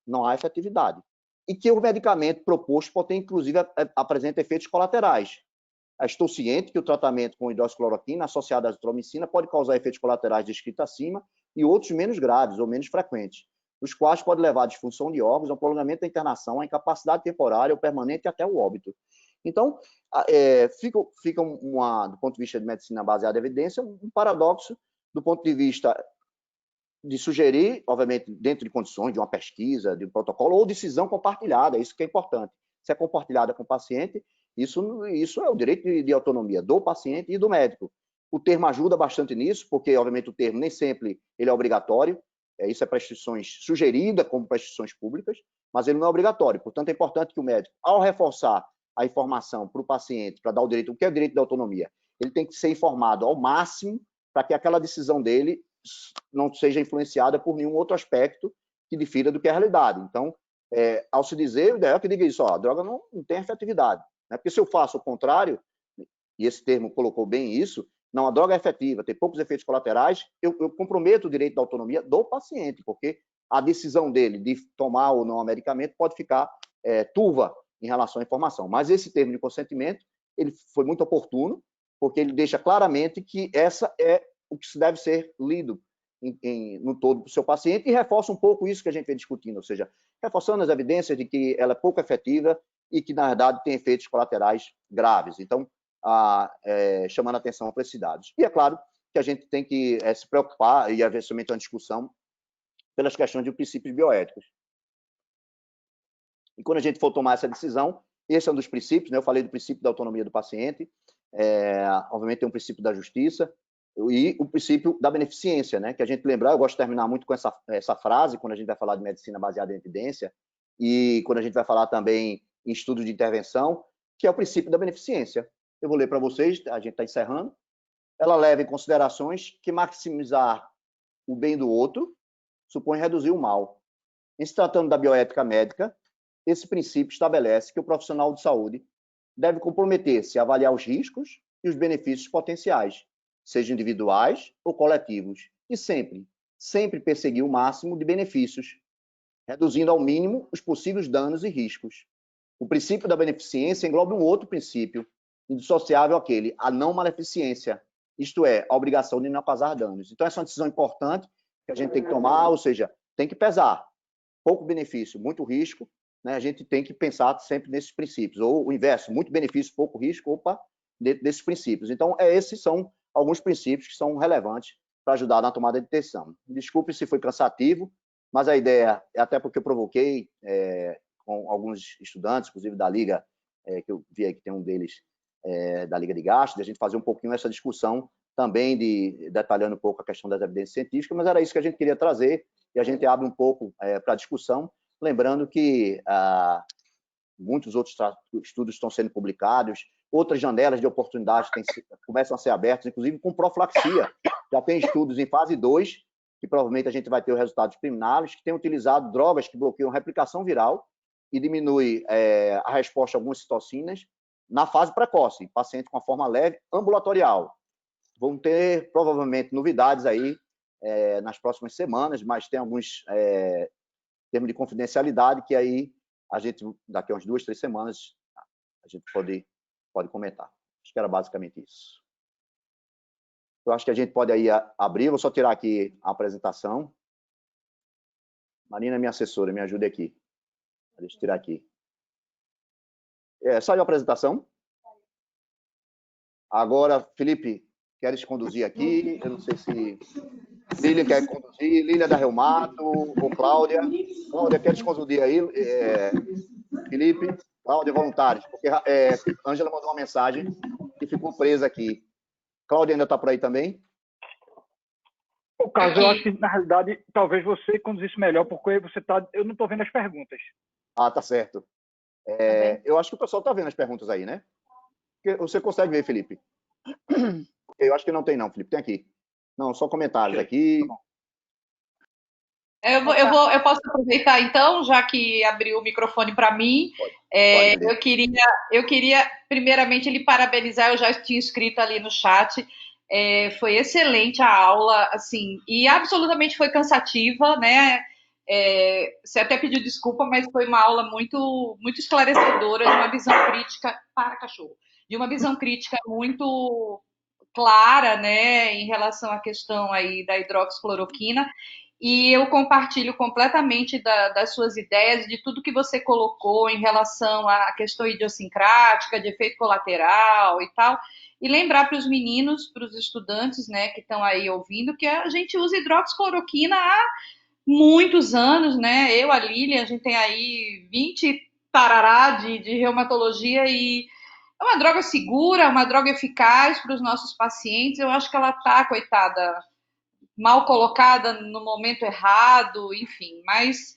Speaker 3: Não há efetividade. E que o medicamento proposto pode ter, inclusive, apresenta efeitos colaterais. Estou ciente que o tratamento com hidroxicloroquina associado à azitromicina pode causar efeitos colaterais descritos acima e outros menos graves ou menos frequentes, os quais podem levar à disfunção de órgãos, ao prolongamento da internação, à incapacidade temporária ou permanente e até o óbito. Então, fica do ponto de vista de medicina baseada em evidência, um paradoxo do ponto de vista de sugerir, obviamente, dentro de condições de uma pesquisa, de um protocolo, ou decisão compartilhada, isso que é importante. Se é compartilhada com o paciente, isso é o direito de autonomia do paciente e do médico. O termo ajuda bastante nisso, porque, obviamente, o termo nem sempre ele é obrigatório, isso é prescrições sugerida como prescrições públicas, mas ele não é obrigatório. Portanto, é importante que o médico, ao reforçar a informação para o paciente, para dar o direito, o que é o direito de autonomia, ele tem que ser informado ao máximo para que aquela decisão dele não seja influenciada por nenhum outro aspecto que difira do que é a realidade. Então, ao se dizer, o ideal é que diga isso, a droga não tem efetividade. Né? Porque se eu faço o contrário, e esse termo colocou bem isso, não, a droga é efetiva, tem poucos efeitos colaterais, eu comprometo o direito da autonomia do paciente, porque a decisão dele de tomar ou não o medicamento pode ficar turva em relação à informação. Mas esse termo de consentimento, ele foi muito oportuno, porque ele deixa claramente que essa é o que se deve ser lido no todo do seu paciente, e reforça um pouco isso que a gente vem discutindo, ou seja, reforçando as evidências de que ela é pouco efetiva e que, na verdade, tem efeitos colaterais graves. Então, chamando a atenção para esses dados. E é claro que a gente tem que se preocupar, e haver somente uma discussão, pelas questões de princípios bioéticos. E quando a gente for tomar essa decisão, esse é um dos princípios, né? Eu falei do princípio da autonomia do paciente, obviamente tem um princípio da justiça, e o princípio da beneficência, né? Que a gente lembrar, eu gosto de terminar muito com essa frase, quando a gente vai falar de medicina baseada em evidência, e quando a gente vai falar também em estudos de intervenção, que é o princípio da beneficência. Eu vou ler para vocês, a gente está encerrando. Ela leva em considerações que maximizar o bem do outro supõe reduzir o mal. Em se tratando da bioética médica, esse princípio estabelece que o profissional de saúde deve comprometer-se a avaliar os riscos e os benefícios potenciais, sejam individuais ou coletivos, e sempre perseguir o máximo de benefícios, reduzindo ao mínimo os possíveis danos e riscos. O princípio da beneficência engloba um outro princípio, indissociável àquele, a não maleficência, isto é, a obrigação de não causar danos. Então, essa é uma decisão importante que a gente tem que tomar, ou seja, tem que pesar. Pouco benefício, muito risco, né? A gente tem que pensar sempre nesses princípios, ou o inverso, muito benefício, pouco risco, dentro desses princípios. Então, esses são alguns princípios que são relevantes para ajudar na tomada de decisão. Desculpe se foi cansativo, mas a ideia, até porque eu provoquei com alguns estudantes, inclusive da Liga, que eu vi aí que tem um deles da Liga de Gastos, de a gente fazer um pouquinho essa discussão também, detalhando um pouco a questão das evidências científicas, mas era isso que a gente queria trazer, e a gente abre um pouco para a discussão, lembrando que muitos outros estudos estão sendo publicados, outras janelas de oportunidade começam a ser abertas, inclusive com profilaxia. Já tem estudos em fase 2, que provavelmente a gente vai ter os resultados preliminares, que têm utilizado drogas que bloqueiam a replicação viral e diminui a resposta a algumas citocinas na fase precoce, paciente com a forma leve ambulatorial. Vão ter, provavelmente, novidades aí nas próximas semanas, mas tem alguns termos de confidencialidade que aí a gente, daqui a umas 2, 3 semanas, a gente pode comentar. Acho que era basicamente isso. Eu acho que a gente pode aí abrir, vou só tirar aqui a apresentação. Marina, minha assessora, me ajude aqui. Deixa eu tirar aqui. Saiu a apresentação? Agora, Felipe, queres conduzir aqui? Eu não sei se Lília quer conduzir, Lília da Reumato, ou Cláudia. Cláudia, queres conduzir aí? Felipe, Cláudia, voluntários, porque Ângela mandou uma mensagem que ficou presa aqui. Cláudia ainda está por aí também?
Speaker 4: O caso, eu acho que, na realidade, talvez você conduzisse melhor, porque eu não estou vendo as perguntas.
Speaker 3: Ah, tá certo. Eu acho que o pessoal está vendo as perguntas aí, né? Você consegue ver, Felipe? Eu acho que não tem, não, Felipe. Tem aqui. Não, só comentários aqui.
Speaker 5: Eu posso aproveitar, então, já que abriu o microfone para mim. Eu queria, primeiramente, lhe parabenizar. Eu já tinha escrito ali no chat. Foi excelente a aula, assim, e absolutamente foi cansativa, né? Você até pediu desculpa, mas foi uma aula muito, muito esclarecedora, de uma visão crítica de uma visão crítica muito clara, né, em relação à questão aí da hidroxicloroquina. E eu compartilho completamente das suas ideias, de tudo que você colocou em relação à questão idiosincrática, de efeito colateral e tal. E lembrar para os meninos, para os estudantes, né, que estão aí ouvindo, que a gente usa hidroxicloroquina há muitos anos, né? Eu, a Lilian, a gente tem aí 20 tarará de reumatologia e é uma droga segura, uma droga eficaz para os nossos pacientes. Eu acho que ela está, coitada, mal colocada no momento errado, enfim, mas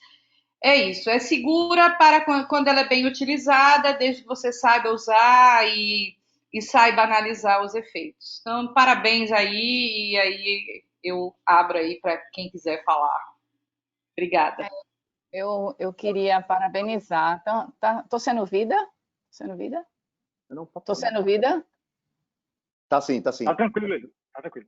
Speaker 5: é isso, é segura para quando ela é bem utilizada, desde que você saiba usar e saiba analisar os efeitos. Então, parabéns aí, e aí eu abro aí para quem quiser falar. Obrigada.
Speaker 6: Eu queria parabenizar. Tô sendo ouvida? Sendo ouvida? Tô sendo ouvida?
Speaker 3: Tá sim, tá sim.
Speaker 4: Tá tranquilo, tá tranquilo.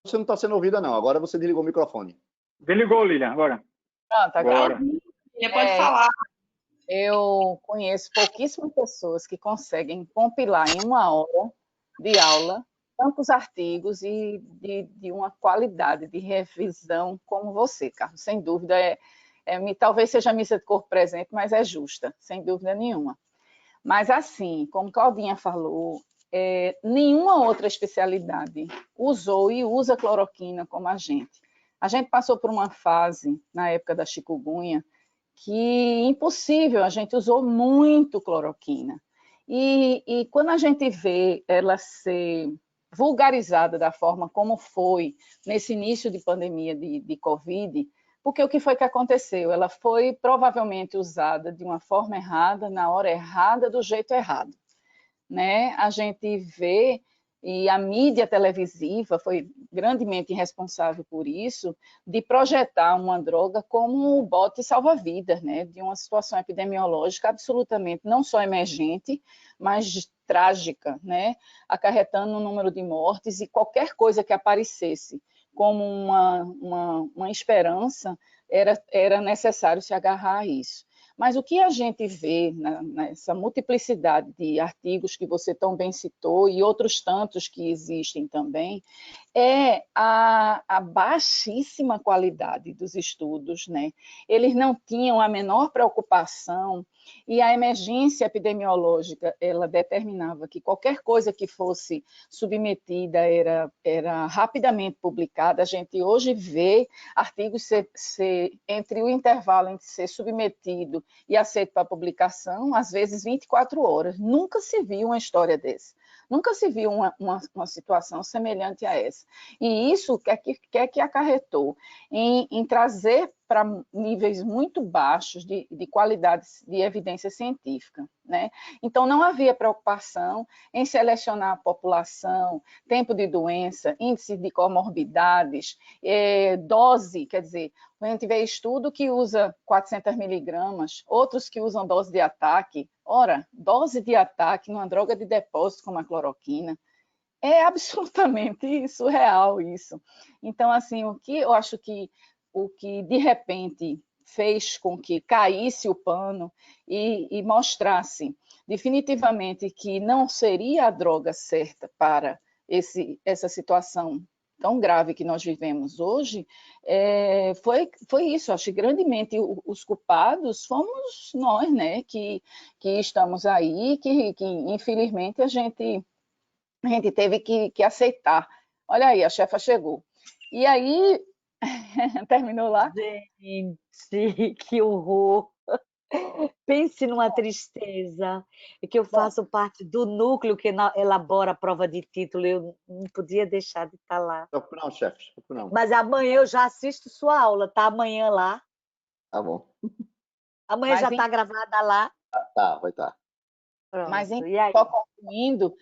Speaker 3: Você não está sendo ouvida, não. Agora você desligou o microfone.
Speaker 4: Desligou, Lilian, agora.
Speaker 6: Pronto, agora.
Speaker 5: Pode falar.
Speaker 6: Eu conheço pouquíssimas pessoas que conseguem compilar em 1 hora de aula tantos artigos e de uma qualidade de revisão como você, Carlos. Sem dúvida, talvez seja missa de corpo presente, mas é justa, sem dúvida nenhuma. Mas assim, como Claudinha falou, nenhuma outra especialidade usou e usa cloroquina como a gente. A gente passou por uma fase, na época da chikungunya, que impossível, a gente usou muito cloroquina. E quando a gente vê ela ser vulgarizada da forma como foi nesse início de pandemia de Covid, porque o que foi que aconteceu? Ela foi provavelmente usada de uma forma errada, na hora errada, do jeito errado. Né? A gente vê e a mídia televisiva foi grandemente responsável por isso, de projetar uma droga como um bote salva-vidas, né, de uma situação epidemiológica absolutamente não só emergente, mas trágica, né, acarretando um número de mortes, e qualquer coisa que aparecesse como uma esperança, era necessário se agarrar a isso. Mas o que a gente vê nessa multiplicidade de artigos que você tão bem citou e outros tantos que existem também, é a baixíssima qualidade dos estudos, né? Eles não tinham a menor preocupação, e a emergência epidemiológica, ela determinava que qualquer coisa que fosse submetida era rapidamente publicada. A gente hoje vê artigos entre o intervalo entre ser submetido e aceito para publicação, às vezes 24 horas. Nunca se viu uma história dessa. Nunca se viu uma situação semelhante a essa. E isso quer que acarretou em trazer para níveis muito baixos de qualidade de evidência científica, né? Então, não havia preocupação em selecionar a população, tempo de doença, índice de comorbidades, dose, quer dizer, a gente vê estudo que usa 400 miligramas, outros que usam dose de ataque. Ora, dose de ataque numa droga de depósito como a cloroquina é absolutamente surreal isso. Então, assim, o que eu acho que de repente fez com que caísse o pano e mostrasse definitivamente que não seria a droga certa para essa situação tão grave que nós vivemos hoje, foi isso. Acho que grandemente os culpados fomos nós, né, que estamos aí, que infelizmente a gente teve que aceitar. Olha aí, a chefa chegou. E aí, terminou lá?
Speaker 7: Gente, que horror! Pense numa tristeza. É que eu faço parte do núcleo que elabora a prova de título, eu não podia deixar de estar lá.
Speaker 3: Não, chefe, não.
Speaker 7: Mas amanhã eu já assisto sua aula, tá? Amanhã lá.
Speaker 3: Tá bom.
Speaker 7: Amanhã já está gravada lá.
Speaker 3: Tá, vai estar.
Speaker 6: Mas, só concluindo,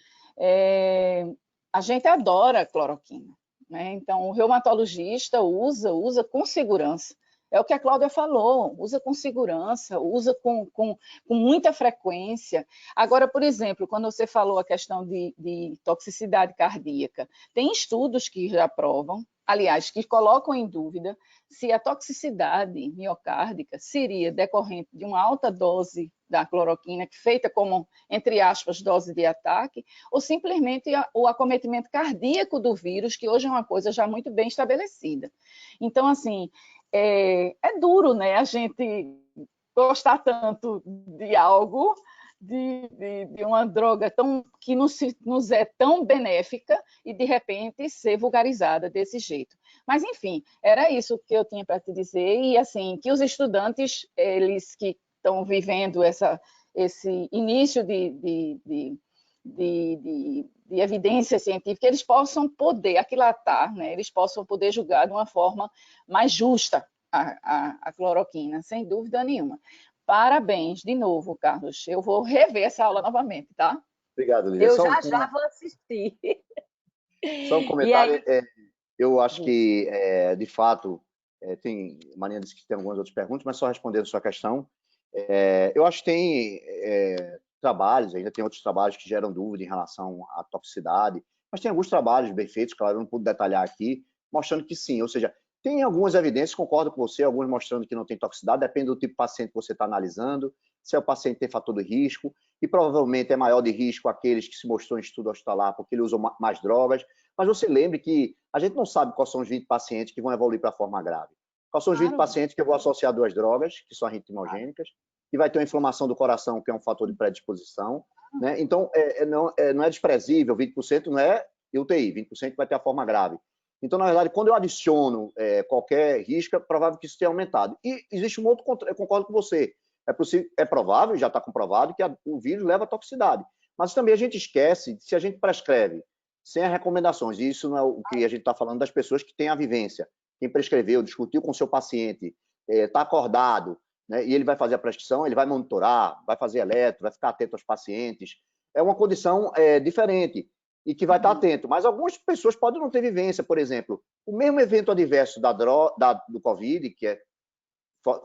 Speaker 6: a gente adora cloroquina, né? Então, o reumatologista usa com segurança. É o que a Cláudia falou, usa com segurança, usa com muita frequência. Agora, por exemplo, quando você falou a questão de toxicidade cardíaca, tem estudos que já provam, aliás, que colocam em dúvida se a toxicidade miocárdica seria decorrente de uma alta dose da cloroquina, feita como, entre aspas, dose de ataque, ou simplesmente o acometimento cardíaco do vírus, que hoje é uma coisa já muito bem estabelecida. Então, assim, é duro, né, a gente gostar tanto de algo, de uma droga que nos é tão benéfica e, de repente, ser vulgarizada desse jeito. Mas, enfim, era isso que eu tinha para te dizer. E, assim, que os estudantes, eles que estão vivendo esse início de evidência científica, eles possam poder aquilatar, né? Eles possam poder julgar de uma forma mais justa a cloroquina, sem dúvida nenhuma. Parabéns, de novo, Carlos. Eu vou rever essa aula novamente, tá?
Speaker 3: Obrigado, Lídia.
Speaker 7: Eu já vou assistir.
Speaker 3: Só um comentário. Eu acho que, de fato, tem, Marina disse que tem algumas outras perguntas, mas só respondendo a sua questão, eu acho que tem trabalhos, ainda tem outros trabalhos que geram dúvida em relação à toxicidade, mas tem alguns trabalhos bem feitos, claro, eu não pude detalhar aqui, mostrando que sim, ou seja, tem algumas evidências, concordo com você, algumas mostrando que não tem toxicidade, depende do tipo de paciente que você está analisando, se é o paciente tem fator de risco, e provavelmente é maior de risco aqueles que se mostrou em estudo hospitalar, porque ele usa mais drogas, mas você lembre que a gente não sabe quais são os 20 pacientes que vão evoluir para a forma grave. Quais são os 20 pacientes que eu vou associar duas drogas, que são ritmogênicas, que vai ter uma inflamação do coração, que é um fator de predisposição, né? Então, não é desprezível, 20% não é UTI, 20% vai ter a forma grave. Então, na verdade, quando eu adiciono qualquer risco, é provável que isso tenha aumentado. E existe um outro, eu concordo com você, é provável, já está comprovado, que o vírus leva a toxicidade. Mas também a gente esquece, se a gente prescreve sem as recomendações, e isso não é o que a gente está falando das pessoas que têm a vivência, quem prescreveu, discutiu com o seu paciente, está acordado, né, e ele vai fazer a prescrição, ele vai monitorar, vai fazer eletro, vai ficar atento aos pacientes. É uma condição diferente. e que vai estar atento. Mas algumas pessoas podem não ter vivência, por exemplo, o mesmo evento adverso do Covid, que é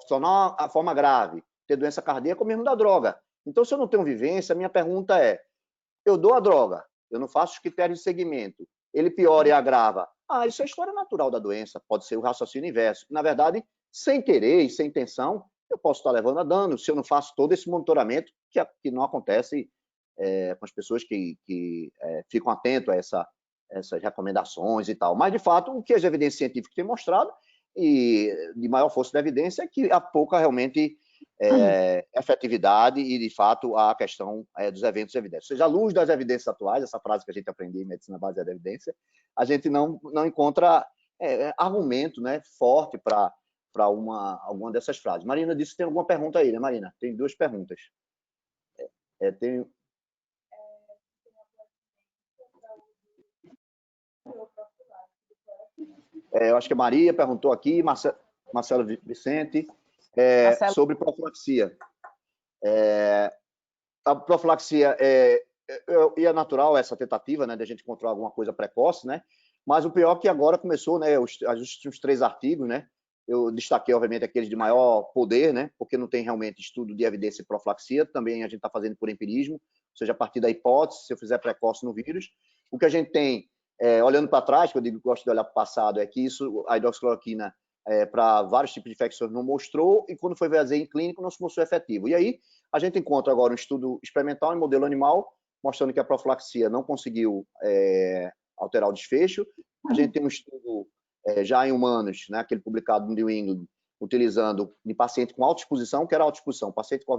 Speaker 3: só não a forma grave, ter doença cardíaca, é o mesmo da droga. Então, se eu não tenho vivência, a minha pergunta é, eu dou a droga, eu não faço os critérios de segmento, ele piora e agrava. Isso é a história natural da doença, pode ser o raciocínio inverso. Na verdade, sem querer e sem intenção, eu posso estar levando a dano se eu não faço todo esse monitoramento, que não acontece com as pessoas que ficam atentas a essas recomendações e tal. Mas, de fato, o que as evidências científicas têm mostrado, e de maior força da evidência, é que há pouca realmente efetividade e, de fato, a questão dos eventos de evidência. Ou seja, à luz das evidências atuais, essa frase que a gente aprendeu em medicina baseada em evidência, a gente não encontra argumento, né, forte para alguma dessas frases. Marina disse que tem alguma pergunta aí, né, Marina? Tem 2 perguntas. Tem... eu acho que a Maria perguntou aqui, Marcelo Vicente, sobre profilaxia. A profilaxia é natural essa tentativa, né, de a gente encontrar alguma coisa precoce, né? Mas o pior é que agora começou, né, os 3 artigos, né? Eu destaquei, obviamente, aqueles de maior poder, né? Porque não tem realmente estudo de evidência de profilaxia. Também a gente está fazendo por empirismo, ou seja, a partir da hipótese, se eu fizer precoce no vírus. O que a gente tem, olhando para trás, que eu digo que gosto de olhar para o passado, é que a hidroxicloroquina para vários tipos de infecções não mostrou, e quando foi fazer em clínico não se mostrou efetivo. E aí a gente encontra agora um estudo experimental em modelo animal, mostrando que a profilaxia não conseguiu alterar o desfecho. A gente tem um estudo já em humanos, né, aquele publicado no New England, utilizando em paciente com alta exposição, que era alta exposição, paciente com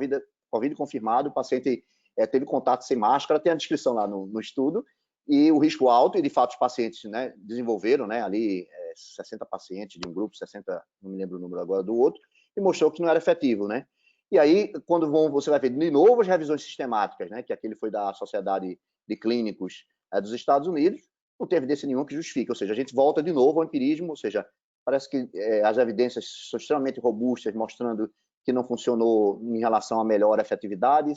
Speaker 3: COVID confirmado, o paciente teve contato sem máscara, tem a descrição lá no estudo, e o risco alto, e de fato os pacientes, né, desenvolveram, né, ali 60 pacientes de um grupo, 60, não me lembro o número agora do outro, e mostrou que não era efetivo, né? E aí, quando você vai ver de novo as revisões sistemáticas, né, que aquele foi da Sociedade de Clínicos dos Estados Unidos, não tem evidência nenhuma que justifique, ou seja, a gente volta de novo ao empirismo, ou seja, parece que as evidências são extremamente robustas, mostrando que não funcionou em relação a melhor efetividade,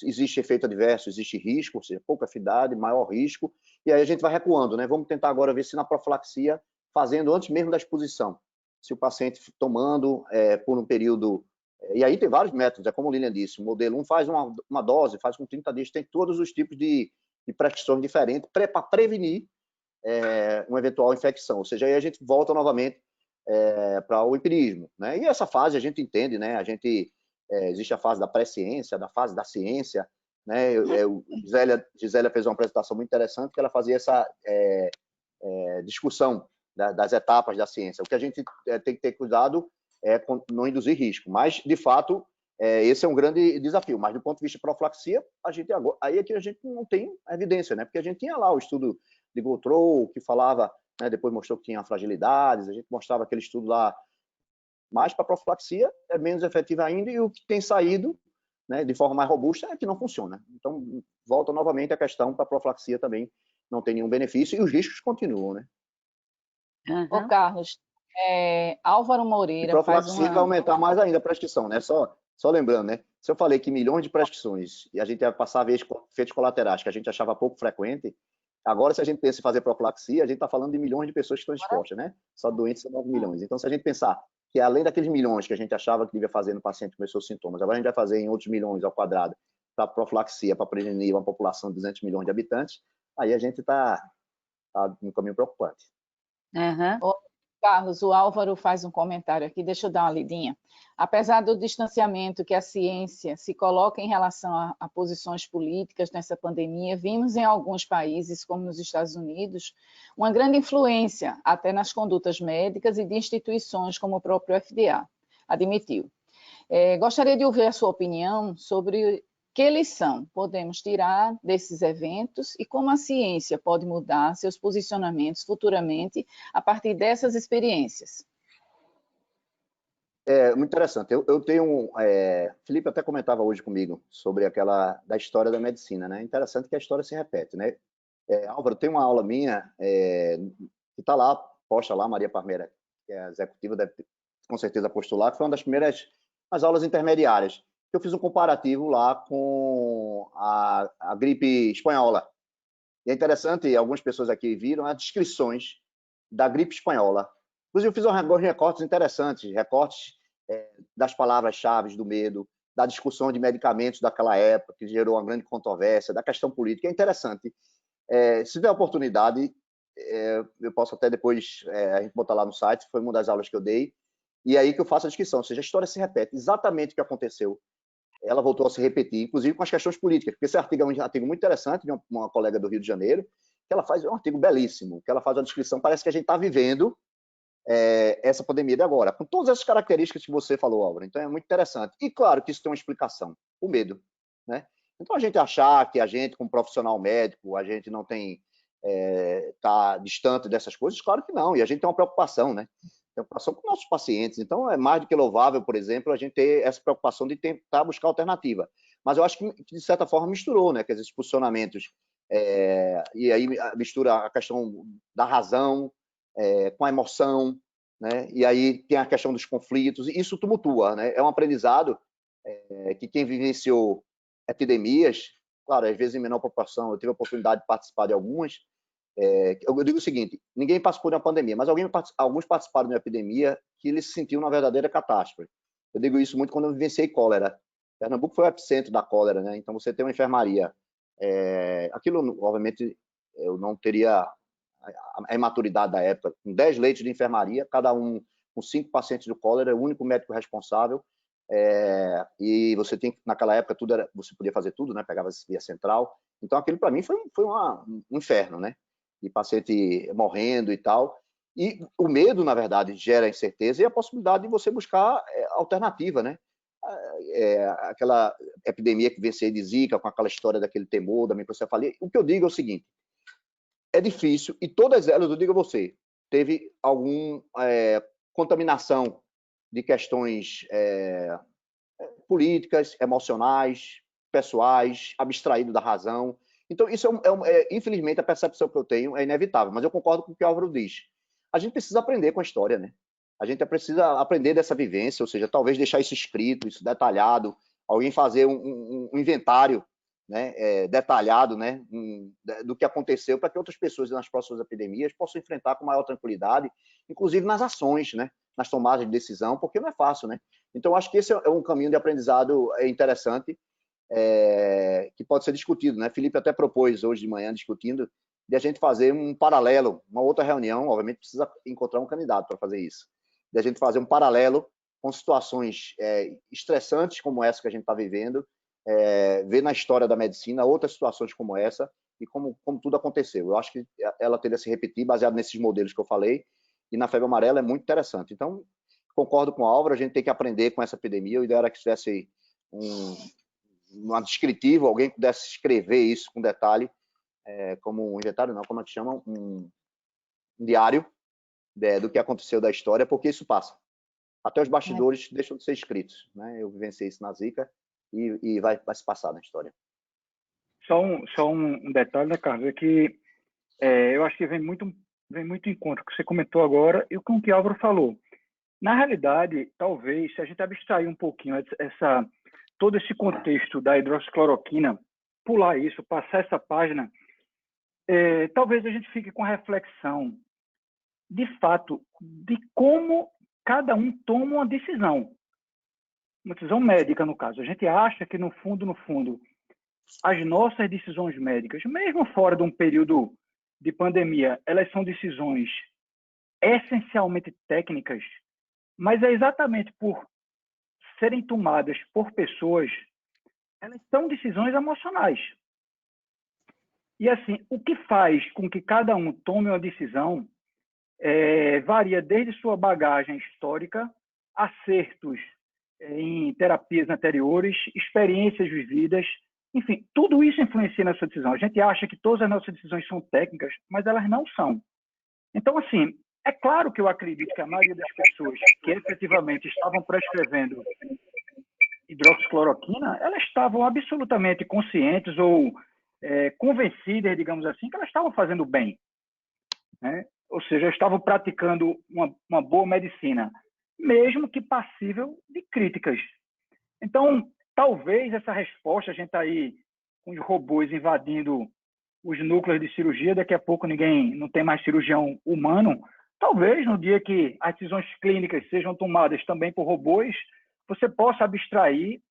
Speaker 3: existe efeito adverso, existe risco, ou seja, pouca afinidade, maior risco, e aí a gente vai recuando, né? Vamos tentar agora ver se na profilaxia, fazendo antes mesmo da exposição, se o paciente tomando por um período, e aí tem vários métodos, é como o Lilian disse, o modelo 1 faz uma dose, faz com 30 dias, tem todos os tipos de prescrições diferentes para prevenir uma eventual infecção, ou seja, aí a gente volta novamente para o empirismo, né? E essa fase a gente entende, né? Existe a fase da pré-ciência, da fase da ciência, né? Gisélia fez uma apresentação muito interessante, que ela fazia essa discussão das etapas da ciência. O que a gente tem que ter cuidado é não induzir risco, mas, de fato, esse é um grande desafio. Mas, do ponto de vista de profilaxia, aí é que a gente não tem evidência, né? Porque a gente tinha lá o estudo de Goutreau, que falava, né, depois mostrou que tinha fragilidades, a gente mostrava aquele estudo lá, mas para profilaxia é menos efetivo ainda, e o que tem saído, né, de forma mais robusta é que não funciona. Então, volta novamente a questão para a profilaxia também não tem nenhum benefício, e os riscos continuam, né?
Speaker 6: Ô, Carlos, Álvaro Moreira
Speaker 3: profilaxia vai aumentar mais ainda a prescrição, né? Só lembrando, né? Se eu falei que milhões de prescrições e a gente ia passar a ver efeitos colaterais que a gente achava pouco frequente, agora, se a gente pensa em fazer profilaxia, a gente está falando de milhões de pessoas que estão expostas, né? Só doentes são 9 milhões. Então, se a gente pensar que além daqueles milhões que a gente achava que devia fazer no paciente que começou sintomas, agora a gente vai fazer em outros milhões ao quadrado para profilaxia, para prevenir uma população de 200 milhões de habitantes, aí a gente está num caminho preocupante.
Speaker 6: Ô, Carlos, o Álvaro faz um comentário aqui, deixa eu dar uma lidinha. Apesar do distanciamento que a ciência se coloca em relação a posições políticas nessa pandemia, vimos em alguns países, como nos Estados Unidos, uma grande influência até nas condutas médicas e de instituições como o próprio FDA admitiu. Gostaria de ouvir a sua opinião sobre que lição podemos tirar desses eventos e como a ciência pode mudar seus posicionamentos futuramente a partir dessas experiências.
Speaker 3: Muito interessante. Eu tenho Felipe até comentava hoje comigo sobre aquela da história da medicina, né? Interessante que a história se repete, né? Álvaro, tem uma aula minha que está lá, posta lá, Maria Parmeira, que é a executiva, deve com certeza postular, que foi uma das primeiras as aulas intermediárias. Eu fiz um comparativo lá com a gripe espanhola, E é interessante, algumas pessoas aqui viram as descrições da gripe espanhola. Inclusive, eu fiz alguns recortes interessantes, recortes das palavras-chave do medo, da discussão de medicamentos daquela época, que gerou uma grande controvérsia, da questão política. É interessante. Se tiver oportunidade, eu posso até depois a gente botar lá no site, foi uma das aulas que eu dei, e aí que eu faço a descrição, ou seja, a história se repete, exatamente o que aconteceu. Ela voltou a se repetir, inclusive com as questões políticas, porque esse artigo é um artigo muito interessante de uma colega do Rio de Janeiro, que ela faz um artigo belíssimo, que ela faz uma descrição, parece que a gente está vivendo essa pandemia de agora, com todas essas características que você falou, Álvaro. Então é muito interessante. E claro que isso tem uma explicação, o medo, né? Então a gente achar que a gente, como profissional médico, a gente não tem tá distante dessas coisas, claro que não. E a gente tem uma preocupação, né? Preocupação com nossos pacientes. Então é mais do que louvável, por exemplo, a gente ter essa preocupação de tentar buscar alternativa. Mas eu acho que de certa forma misturou, né? Que esses posicionamentos e aí mistura a questão da razão com a emoção, né? E aí tem a questão dos conflitos, e isso tumultua, né? É um aprendizado que quem vivenciou epidemias, claro, às vezes em menor proporção, eu tive a oportunidade de participar de algumas, eu digo o seguinte, ninguém participou de uma pandemia, mas alguns participaram de uma epidemia que eles se sentiam uma verdadeira catástrofe. Eu digo isso muito quando eu vivenciei cólera. Pernambuco foi o epicentro da cólera, né? Então você tem uma enfermaria. Aquilo, obviamente, eu não teria a imaturidade da época, com 10 leitos de enfermaria, cada um com 5 pacientes de cólera, o único médico responsável, e você tem, naquela época, você podia fazer tudo, né? Pegava via central. Então, aquilo para mim foi um inferno, né? E paciente morrendo e tal. E o medo, na verdade, gera incerteza e a possibilidade de você buscar alternativa, né? Aquela epidemia que venceu de Zika, com aquela história daquele temor, da microcefalia. O que eu digo é o seguinte, é difícil, e todas elas, eu digo a você, teve alguma contaminação de questões políticas, emocionais, pessoais, abstraído da razão. Então, isso infelizmente, a percepção que eu tenho é inevitável, mas eu concordo com o que o Álvaro diz. A gente precisa aprender com a história, né? A gente precisa aprender dessa vivência, ou seja, talvez deixar isso escrito, isso detalhado, alguém fazer um inventário, né, detalhado, né, do que aconteceu, para que outras pessoas nas próximas epidemias possam enfrentar com maior tranquilidade, inclusive nas ações, né, nas tomadas de decisão, porque não é fácil, né? Então, acho que esse é um caminho de aprendizado interessante, que pode ser discutido, né? Felipe até propôs hoje de manhã, discutindo, de a gente fazer um paralelo, uma outra reunião, obviamente precisa encontrar um candidato para fazer isso, de a gente fazer um paralelo com situações estressantes como essa que a gente está vivendo, ver na história da medicina outras situações como essa e como tudo aconteceu. Eu acho que ela teria se repetir baseado nesses modelos que eu falei, e na febre amarela é muito interessante. Então, concordo com a Álvaro, a gente tem que aprender com essa epidemia. O ideal era que tivesse uma descritiva, alguém pudesse escrever isso com detalhe, como um inventário, não, como é que chama? Um diário do que aconteceu da história, porque isso passa. Até os bastidores deixam de ser escritos, né? Eu vivenciei isso na Zika e vai se passar na história.
Speaker 4: Só um detalhe, né, Carlos, é que eu acho que vem muito em conta o que você comentou agora e com o que Álvaro falou. Na realidade, talvez, se a gente abstrair um pouquinho todo esse contexto da hidroxicloroquina, pular isso, passar essa página, talvez a gente fique com a reflexão, de fato, de como cada um toma uma decisão médica, no caso. A gente acha que, no fundo, as nossas decisões médicas, mesmo fora de um período de pandemia, elas são decisões essencialmente técnicas, mas é exatamente por serem tomadas por pessoas, elas são decisões emocionais. E, assim, o que faz com que cada um tome uma decisão varia desde sua bagagem histórica, acertos em terapias anteriores, experiências vividas, enfim, tudo isso influencia na sua decisão. A gente acha que todas as nossas decisões são técnicas, mas elas não são. Então, assim, é claro que eu acredito que a maioria das pessoas que efetivamente estavam prescrevendo hidroxicloroquina, elas estavam absolutamente conscientes ou convencidas, digamos assim, que elas estavam fazendo bem, né? Ou seja, estavam praticando uma boa medicina, mesmo que passível de críticas. Então, talvez essa resposta, a gente está aí com os robôs invadindo os núcleos de cirurgia, daqui a pouco não tem mais cirurgião humano. Talvez no dia que as decisões clínicas sejam tomadas também por robôs, você possa abstrair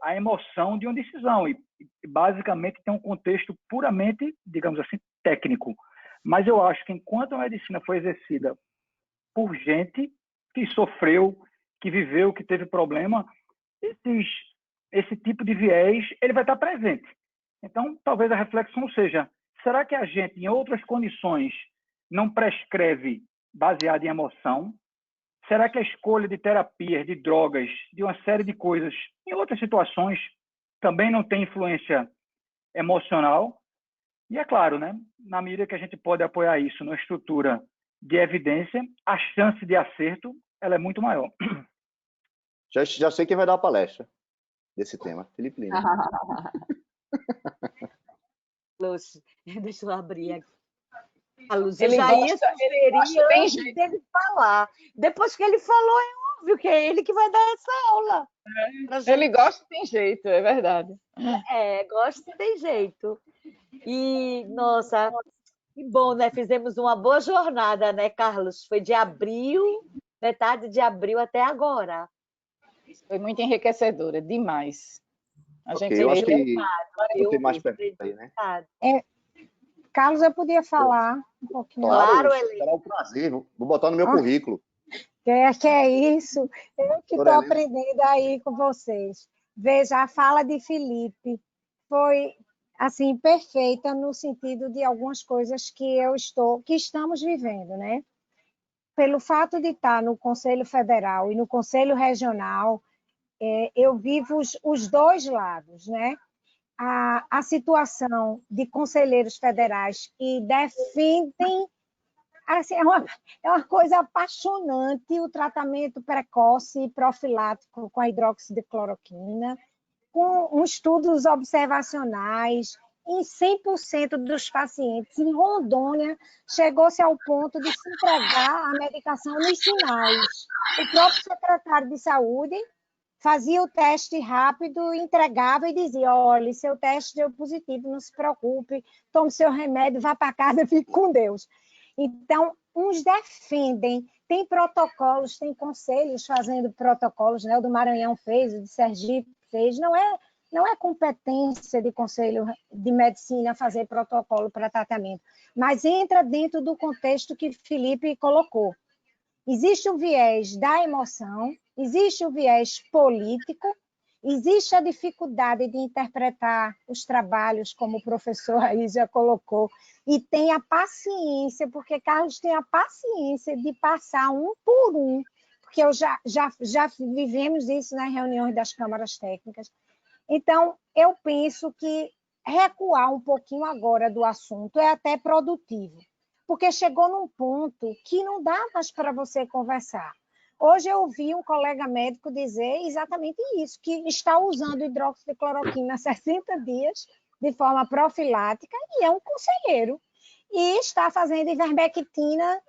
Speaker 4: a emoção de uma decisão e basicamente tem um contexto puramente, digamos assim, técnico. Mas eu acho que enquanto a medicina foi exercida por gente que sofreu, que viveu, que teve problema, esse tipo de viés ele vai estar presente. Então, talvez a reflexão seja, será que a gente, em outras condições, não prescreve baseado em emoção? Será que a escolha de terapias, de drogas, de uma série de coisas, em outras situações, também não tem influência emocional? E é claro, né, na medida que a gente pode apoiar isso numa estrutura de evidência, a chance de acerto ela é muito maior.
Speaker 3: Já sei quem vai dar a palestra desse tema, Felipe Lima.
Speaker 7: Lúcio, deixa eu abrir aqui. A Lúcia
Speaker 6: Ele
Speaker 7: já ia
Speaker 6: gosta,
Speaker 7: sugerir
Speaker 6: tem
Speaker 7: antes
Speaker 6: jeito.
Speaker 7: dele falar. Depois que ele falou, é óbvio que é ele que vai dar essa aula.
Speaker 6: Ele gosta e tem jeito, é verdade.
Speaker 7: Gosta e tem jeito. E, nossa, que bom, né? Fizemos uma boa jornada, né, Carlos? Foi de abril, metade de abril até agora.
Speaker 6: Foi muito enriquecedora, demais. A
Speaker 3: Ok,
Speaker 6: gente
Speaker 3: eu acho que
Speaker 7: Eu
Speaker 3: tem mais perguntas aí, né?
Speaker 2: Carlos, eu podia falar um pouquinho.
Speaker 7: Claro,
Speaker 3: será um prazer. Vou botar no meu currículo.
Speaker 2: Que é isso? Eu que estou aprendendo aí com vocês. Veja, a fala de Felipe foi assim perfeita no sentido de algumas coisas que estamos vivendo, né? Pelo fato de estar no Conselho Federal e no Conselho Regional, eu vivo os dois lados, né? A situação de conselheiros federais que defendem, assim, é uma coisa apaixonante o tratamento precoce e profilático com a hidroxicloroquina, com estudos observacionais em 100% dos pacientes. Em Rondônia, chegou-se ao ponto de se entregar a medicação nos sinais. O próprio secretário de Saúde fazia o teste rápido, entregava e dizia, olha, seu teste deu positivo, não se preocupe, tome seu remédio, vá para casa, fique com Deus. Então, uns defendem, tem protocolos, tem conselhos fazendo protocolos, né? O do Maranhão fez, o de Sergipe fez, não é competência de conselho de medicina fazer protocolo para tratamento, mas entra dentro do contexto que Felipe colocou. Existe o viés da emoção, existe o viés político, existe a dificuldade de interpretar os trabalhos, como o professor aí já colocou, e tem a paciência, porque Carlos tem a paciência de passar um por um, porque já vivemos isso nas reuniões das câmaras técnicas. Então, eu penso que recuar um pouquinho agora do assunto é até produtivo, porque chegou num ponto que não dá mais para você conversar. Hoje eu ouvi um colega médico dizer exatamente isso, que está usando hidroxicloroquina há 60 dias de forma profilática e é um conselheiro. E está fazendo ivermectina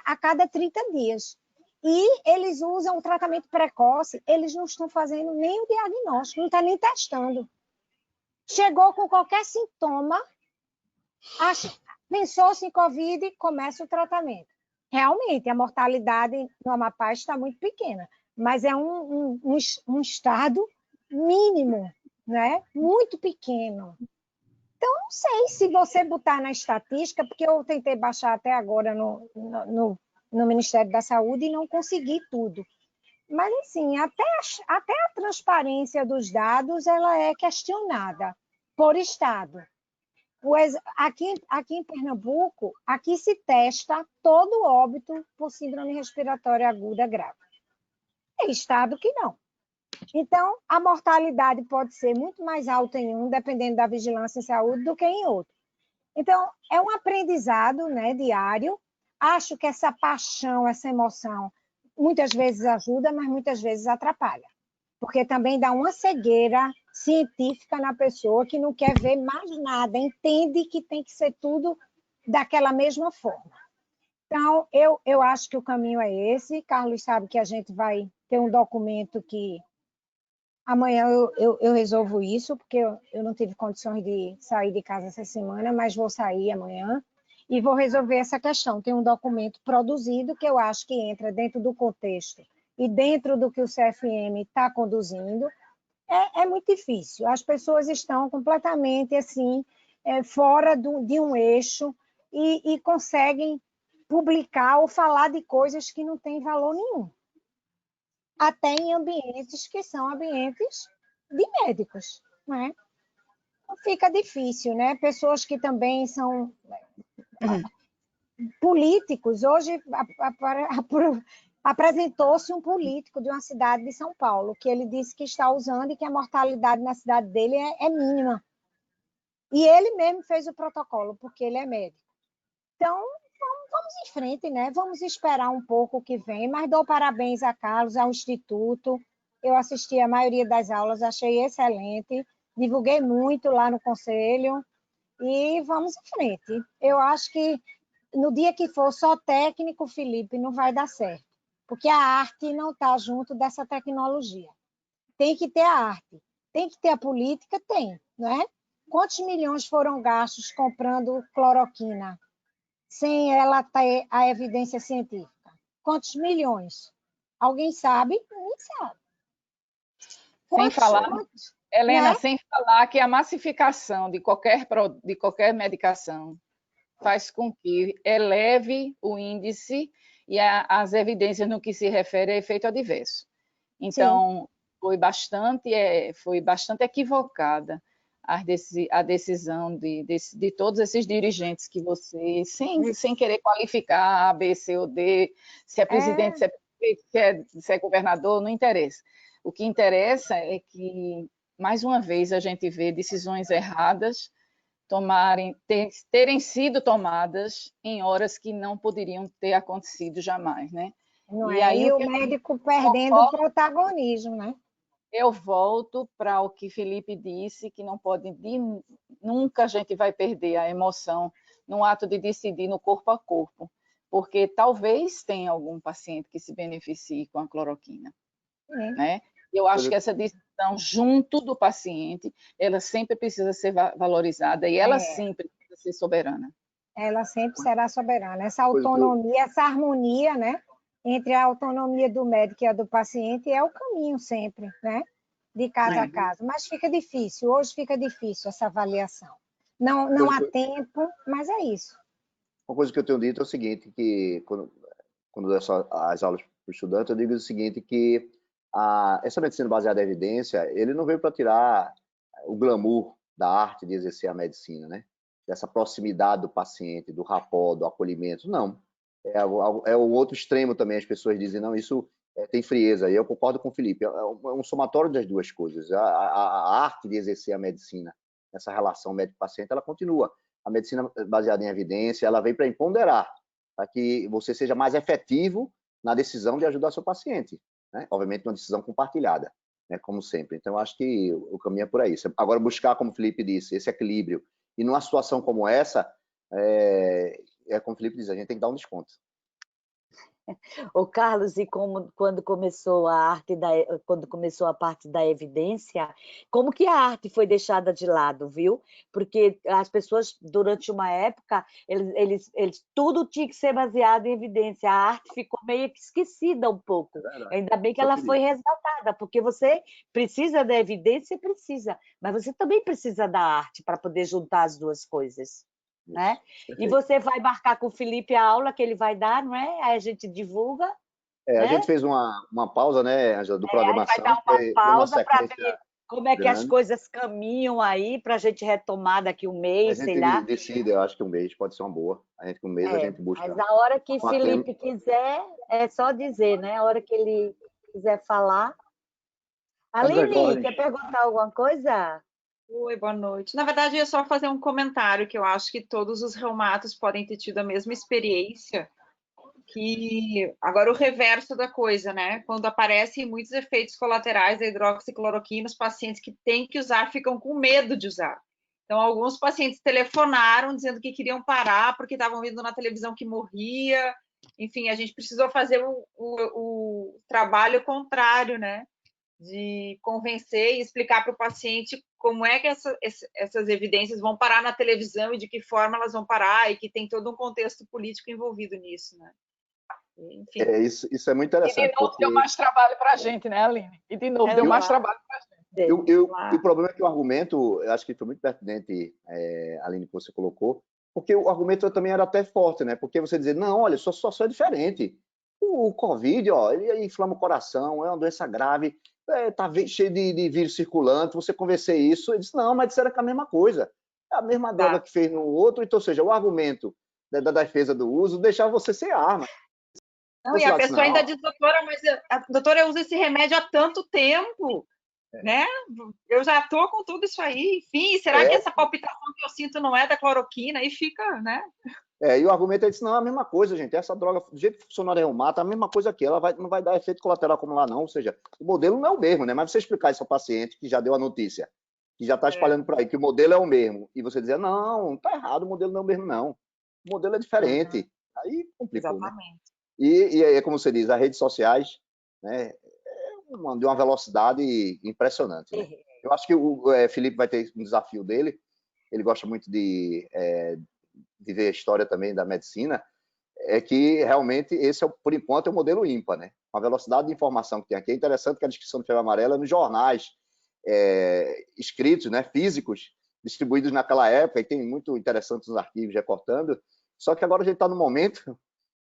Speaker 2: a cada 30 dias. E eles usam o tratamento precoce, eles não estão fazendo nem o diagnóstico, não estão nem testando. Chegou com qualquer sintoma, pensou-se em Covid, começa o tratamento. Realmente, a mortalidade no Amapá está muito pequena, mas é um estado mínimo, né? Muito pequeno. Então, não sei se você botar na estatística, porque eu tentei baixar até agora no Ministério da Saúde e não consegui tudo. Mas, assim, até a transparência dos dados ela é questionada por estado. Aqui em Pernambuco, aqui se testa todo óbito por síndrome respiratória aguda grave. Tem estado que não. Então, a mortalidade pode ser muito mais alta em um, dependendo da vigilância em saúde, do que em outro. Então, é um aprendizado, né, diário. Acho que essa paixão, essa emoção, muitas vezes ajuda, mas muitas vezes atrapalha. Porque também dá uma cegueira científica na pessoa que não quer ver mais nada, entende que tem que ser tudo daquela mesma forma. Então, eu acho que o caminho é esse. Carlos sabe que a gente vai ter um documento que
Speaker 8: Amanhã eu resolvo isso, porque eu não tive condições de sair de casa essa semana, mas vou sair amanhã e vou resolver essa questão. Tem um documento produzido que eu acho que entra dentro do contexto e dentro do que o CFM está conduzindo. É muito difícil. As pessoas estão completamente assim, fora de um eixo e conseguem publicar ou falar de coisas que não têm valor nenhum. Até em ambientes que são ambientes de médicos, né? Fica difícil, né? Pessoas que também são políticos. Hoje apresentou-se um político de uma cidade de São Paulo, que ele disse que está usando e que a mortalidade na cidade dele é mínima. E ele mesmo fez o protocolo, porque ele é médico. Então, vamos em frente, né? Vamos esperar um pouco o que vem, mas dou parabéns a Carlos, ao Instituto. Eu assisti a maioria das aulas, achei excelente, divulguei muito lá no conselho e vamos em frente. Eu acho que no dia que for só técnico, Felipe, não vai dar certo, porque a arte não está junto dessa tecnologia. Tem que ter a arte, tem que ter a política, tem, não é? Quantos milhões foram gastos comprando cloroquina sem ela ter a evidência científica? Quantos milhões? Alguém sabe? Ninguém sabe.
Speaker 6: Sem falar, Helena,
Speaker 8: né?
Speaker 6: sem falar que a massificação de qualquer medicação faz com que eleve o índice e as evidências no que se refere a efeito adverso. Então, foi bastante equivocada a decisão de todos esses dirigentes que você, sem querer qualificar A, B, C ou D, se é presidente, se é prefeito, se é governador, não interessa. O que interessa é que, mais uma vez, a gente vê decisões erradas terem sido tomadas em horas que não poderiam ter acontecido jamais, né?
Speaker 8: Não e aí o médico perdendo o protagonismo, né?
Speaker 6: Eu volto para o que Felipe disse, que não pode, nunca a gente vai perder a emoção no ato de decidir no corpo a corpo, porque talvez tenha algum paciente que se beneficie com a cloroquina, né? Eu acho que essa decisão junto do paciente, ela sempre precisa ser valorizada e ela sim precisa ser soberana.
Speaker 8: Ela sempre será soberana. Essa autonomia, essa harmonia, né? Entre a autonomia do médico e a do paciente é o caminho sempre, né? De caso a caso. Mas fica difícil, hoje fica difícil essa avaliação. Não há tempo, mas é isso.
Speaker 3: Uma coisa que eu tenho dito é o seguinte, que quando dou as aulas para o estudante, eu digo o seguinte, que essa medicina baseada em evidência, ele não veio para tirar o glamour da arte de exercer a medicina, né? Dessa proximidade do paciente, do rapport, do acolhimento, não. É o outro extremo também, as pessoas dizem, não, isso tem frieza, e eu concordo com o Felipe, é um somatório das duas coisas. A arte de exercer a medicina, essa relação médico-paciente, ela continua. A medicina baseada em evidência, ela vem para empoderar, para que você seja mais efetivo na decisão de ajudar seu paciente, né? Obviamente, uma decisão compartilhada, né? Como sempre. Então, acho que o caminho é por aí. Agora, buscar, como o Felipe disse, esse equilíbrio. E numa situação como essa, como o Felipe diz, a gente tem que dar um desconto.
Speaker 7: Ô Carlos, e quando começou quando começou a parte da evidência, como que a arte foi deixada de lado, viu? Porque as pessoas, durante uma época, eles tudo tinha que ser baseado em evidência. A arte ficou meio que esquecida um pouco. Ainda bem que ela foi resgatada, porque você precisa da evidência, mas você também precisa da arte para poder juntar as duas coisas. Né? E você vai marcar com o Felipe a aula que ele vai dar, não é? Aí a gente divulga.
Speaker 3: Né? A gente fez uma pausa, né, Ângela, do programação.
Speaker 7: Vai dar uma pausa para ver como é que as coisas caminham aí, para a gente retomar daqui um mês, sei lá.
Speaker 3: A gente decide, eu acho que um mês pode ser uma boa. A gente busca.
Speaker 7: Mas a hora que Felipe quiser, é só dizer, né? A hora que ele quiser falar. Aline, quer perguntar alguma coisa?
Speaker 5: Oi, boa noite. Na verdade, eu ia só fazer um comentário, que eu acho que todos os reumatos podem ter tido a mesma experiência, que agora o reverso da coisa, né? Quando aparecem muitos efeitos colaterais da hidroxicloroquina, os pacientes que têm que usar ficam com medo de usar. Então, alguns pacientes telefonaram dizendo que queriam parar porque estavam vendo na televisão que morria. Enfim, a gente precisou fazer o trabalho contrário, né? de convencer e explicar para o paciente como é que essas evidências vão parar na televisão e de que forma elas vão parar, e que tem todo um contexto político envolvido nisso, né? Enfim.
Speaker 3: Isso é muito
Speaker 6: E
Speaker 3: interessante.
Speaker 6: de novo deu mais trabalho para a gente, né, Aline? E de novo deu mais trabalho para a gente.
Speaker 3: E o problema é que o argumento, eu acho que foi muito pertinente, Aline, que você colocou, porque o argumento também era até forte, né? Porque você dizer, não, olha, sua situação é diferente. O Covid, ó, ele inflama o coração, é uma doença grave, tá cheio de vírus circulante, você convencer isso, ele disse, não, mas disseram que é a mesma coisa. É a mesma droga que fez no outro, então, ou seja, o argumento da defesa do uso deixava você sem arma.
Speaker 5: Não, e a pessoa ainda diz, doutora, mas doutora, eu uso esse remédio há tanto tempo, né? Eu já estou com tudo isso aí, enfim, será que essa palpitação que eu sinto não é da cloroquina? E fica, né?
Speaker 3: E o argumento é disse, não, é a mesma coisa, gente, essa droga, do jeito que funciona a reumata, é a mesma coisa aqui, ela não vai dar efeito colateral como lá não, ou seja, o modelo não é o mesmo, né? Mas você explicar isso ao paciente que já deu a notícia, que já está espalhando por aí, que o modelo é o mesmo, e você dizer, não, tá errado, o modelo não é o mesmo não, o modelo é diferente, aí complicou,
Speaker 5: exatamente,
Speaker 3: né? E é como você diz, as redes sociais, né, de uma velocidade impressionante, né? Eu acho que o Felipe vai ter um desafio dele, ele gosta muito de ver a história também da medicina, é que realmente esse, por enquanto, é o modelo ímpar, né? A velocidade de informação que tem aqui é interessante, que a descrição do Febre Amarela nos jornais escritos, né, físicos, distribuídos naquela época, e tem muito interessante nos arquivos recortando, só que agora a gente está no momento,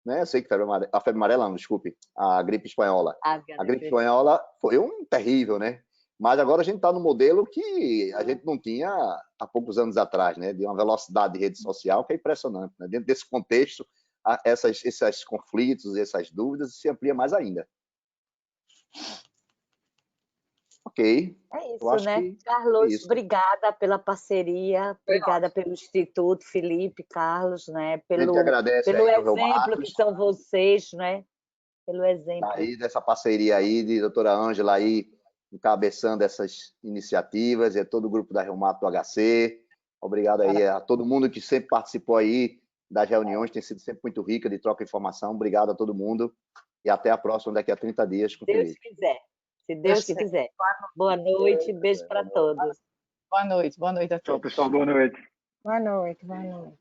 Speaker 3: né? Eu sei que a febre amarela, não, desculpe, a gripe espanhola. A gripe espanhola foi terrível, né? Mas agora a gente está no modelo que a gente não tinha há poucos anos atrás, né? De uma velocidade de rede social que é impressionante, né? Dentro desse contexto, esses conflitos, essas dúvidas se amplia mais ainda. Ok.
Speaker 7: É isso, né? Carlos,
Speaker 3: isso.
Speaker 7: Obrigada pela parceria, obrigada pelo Instituto, Felipe, Carlos, né? Pelo exemplo que são vocês, né? Pelo exemplo.
Speaker 3: Aí, dessa parceria aí, de doutora Ângela aí, encabeçando essas iniciativas, e todo o grupo da Reumato do HC. Obrigado aí a todo mundo que sempre participou aí das reuniões, tem sido sempre muito rica de troca de informação. Obrigado a todo mundo e até a próxima, daqui a 30 dias com o Felipe.
Speaker 7: Se Deus quiser. Boa noite, beijo para todos.
Speaker 6: Boa noite a todos.
Speaker 4: Tchau, pessoal, boa noite.
Speaker 8: Boa noite, boa noite.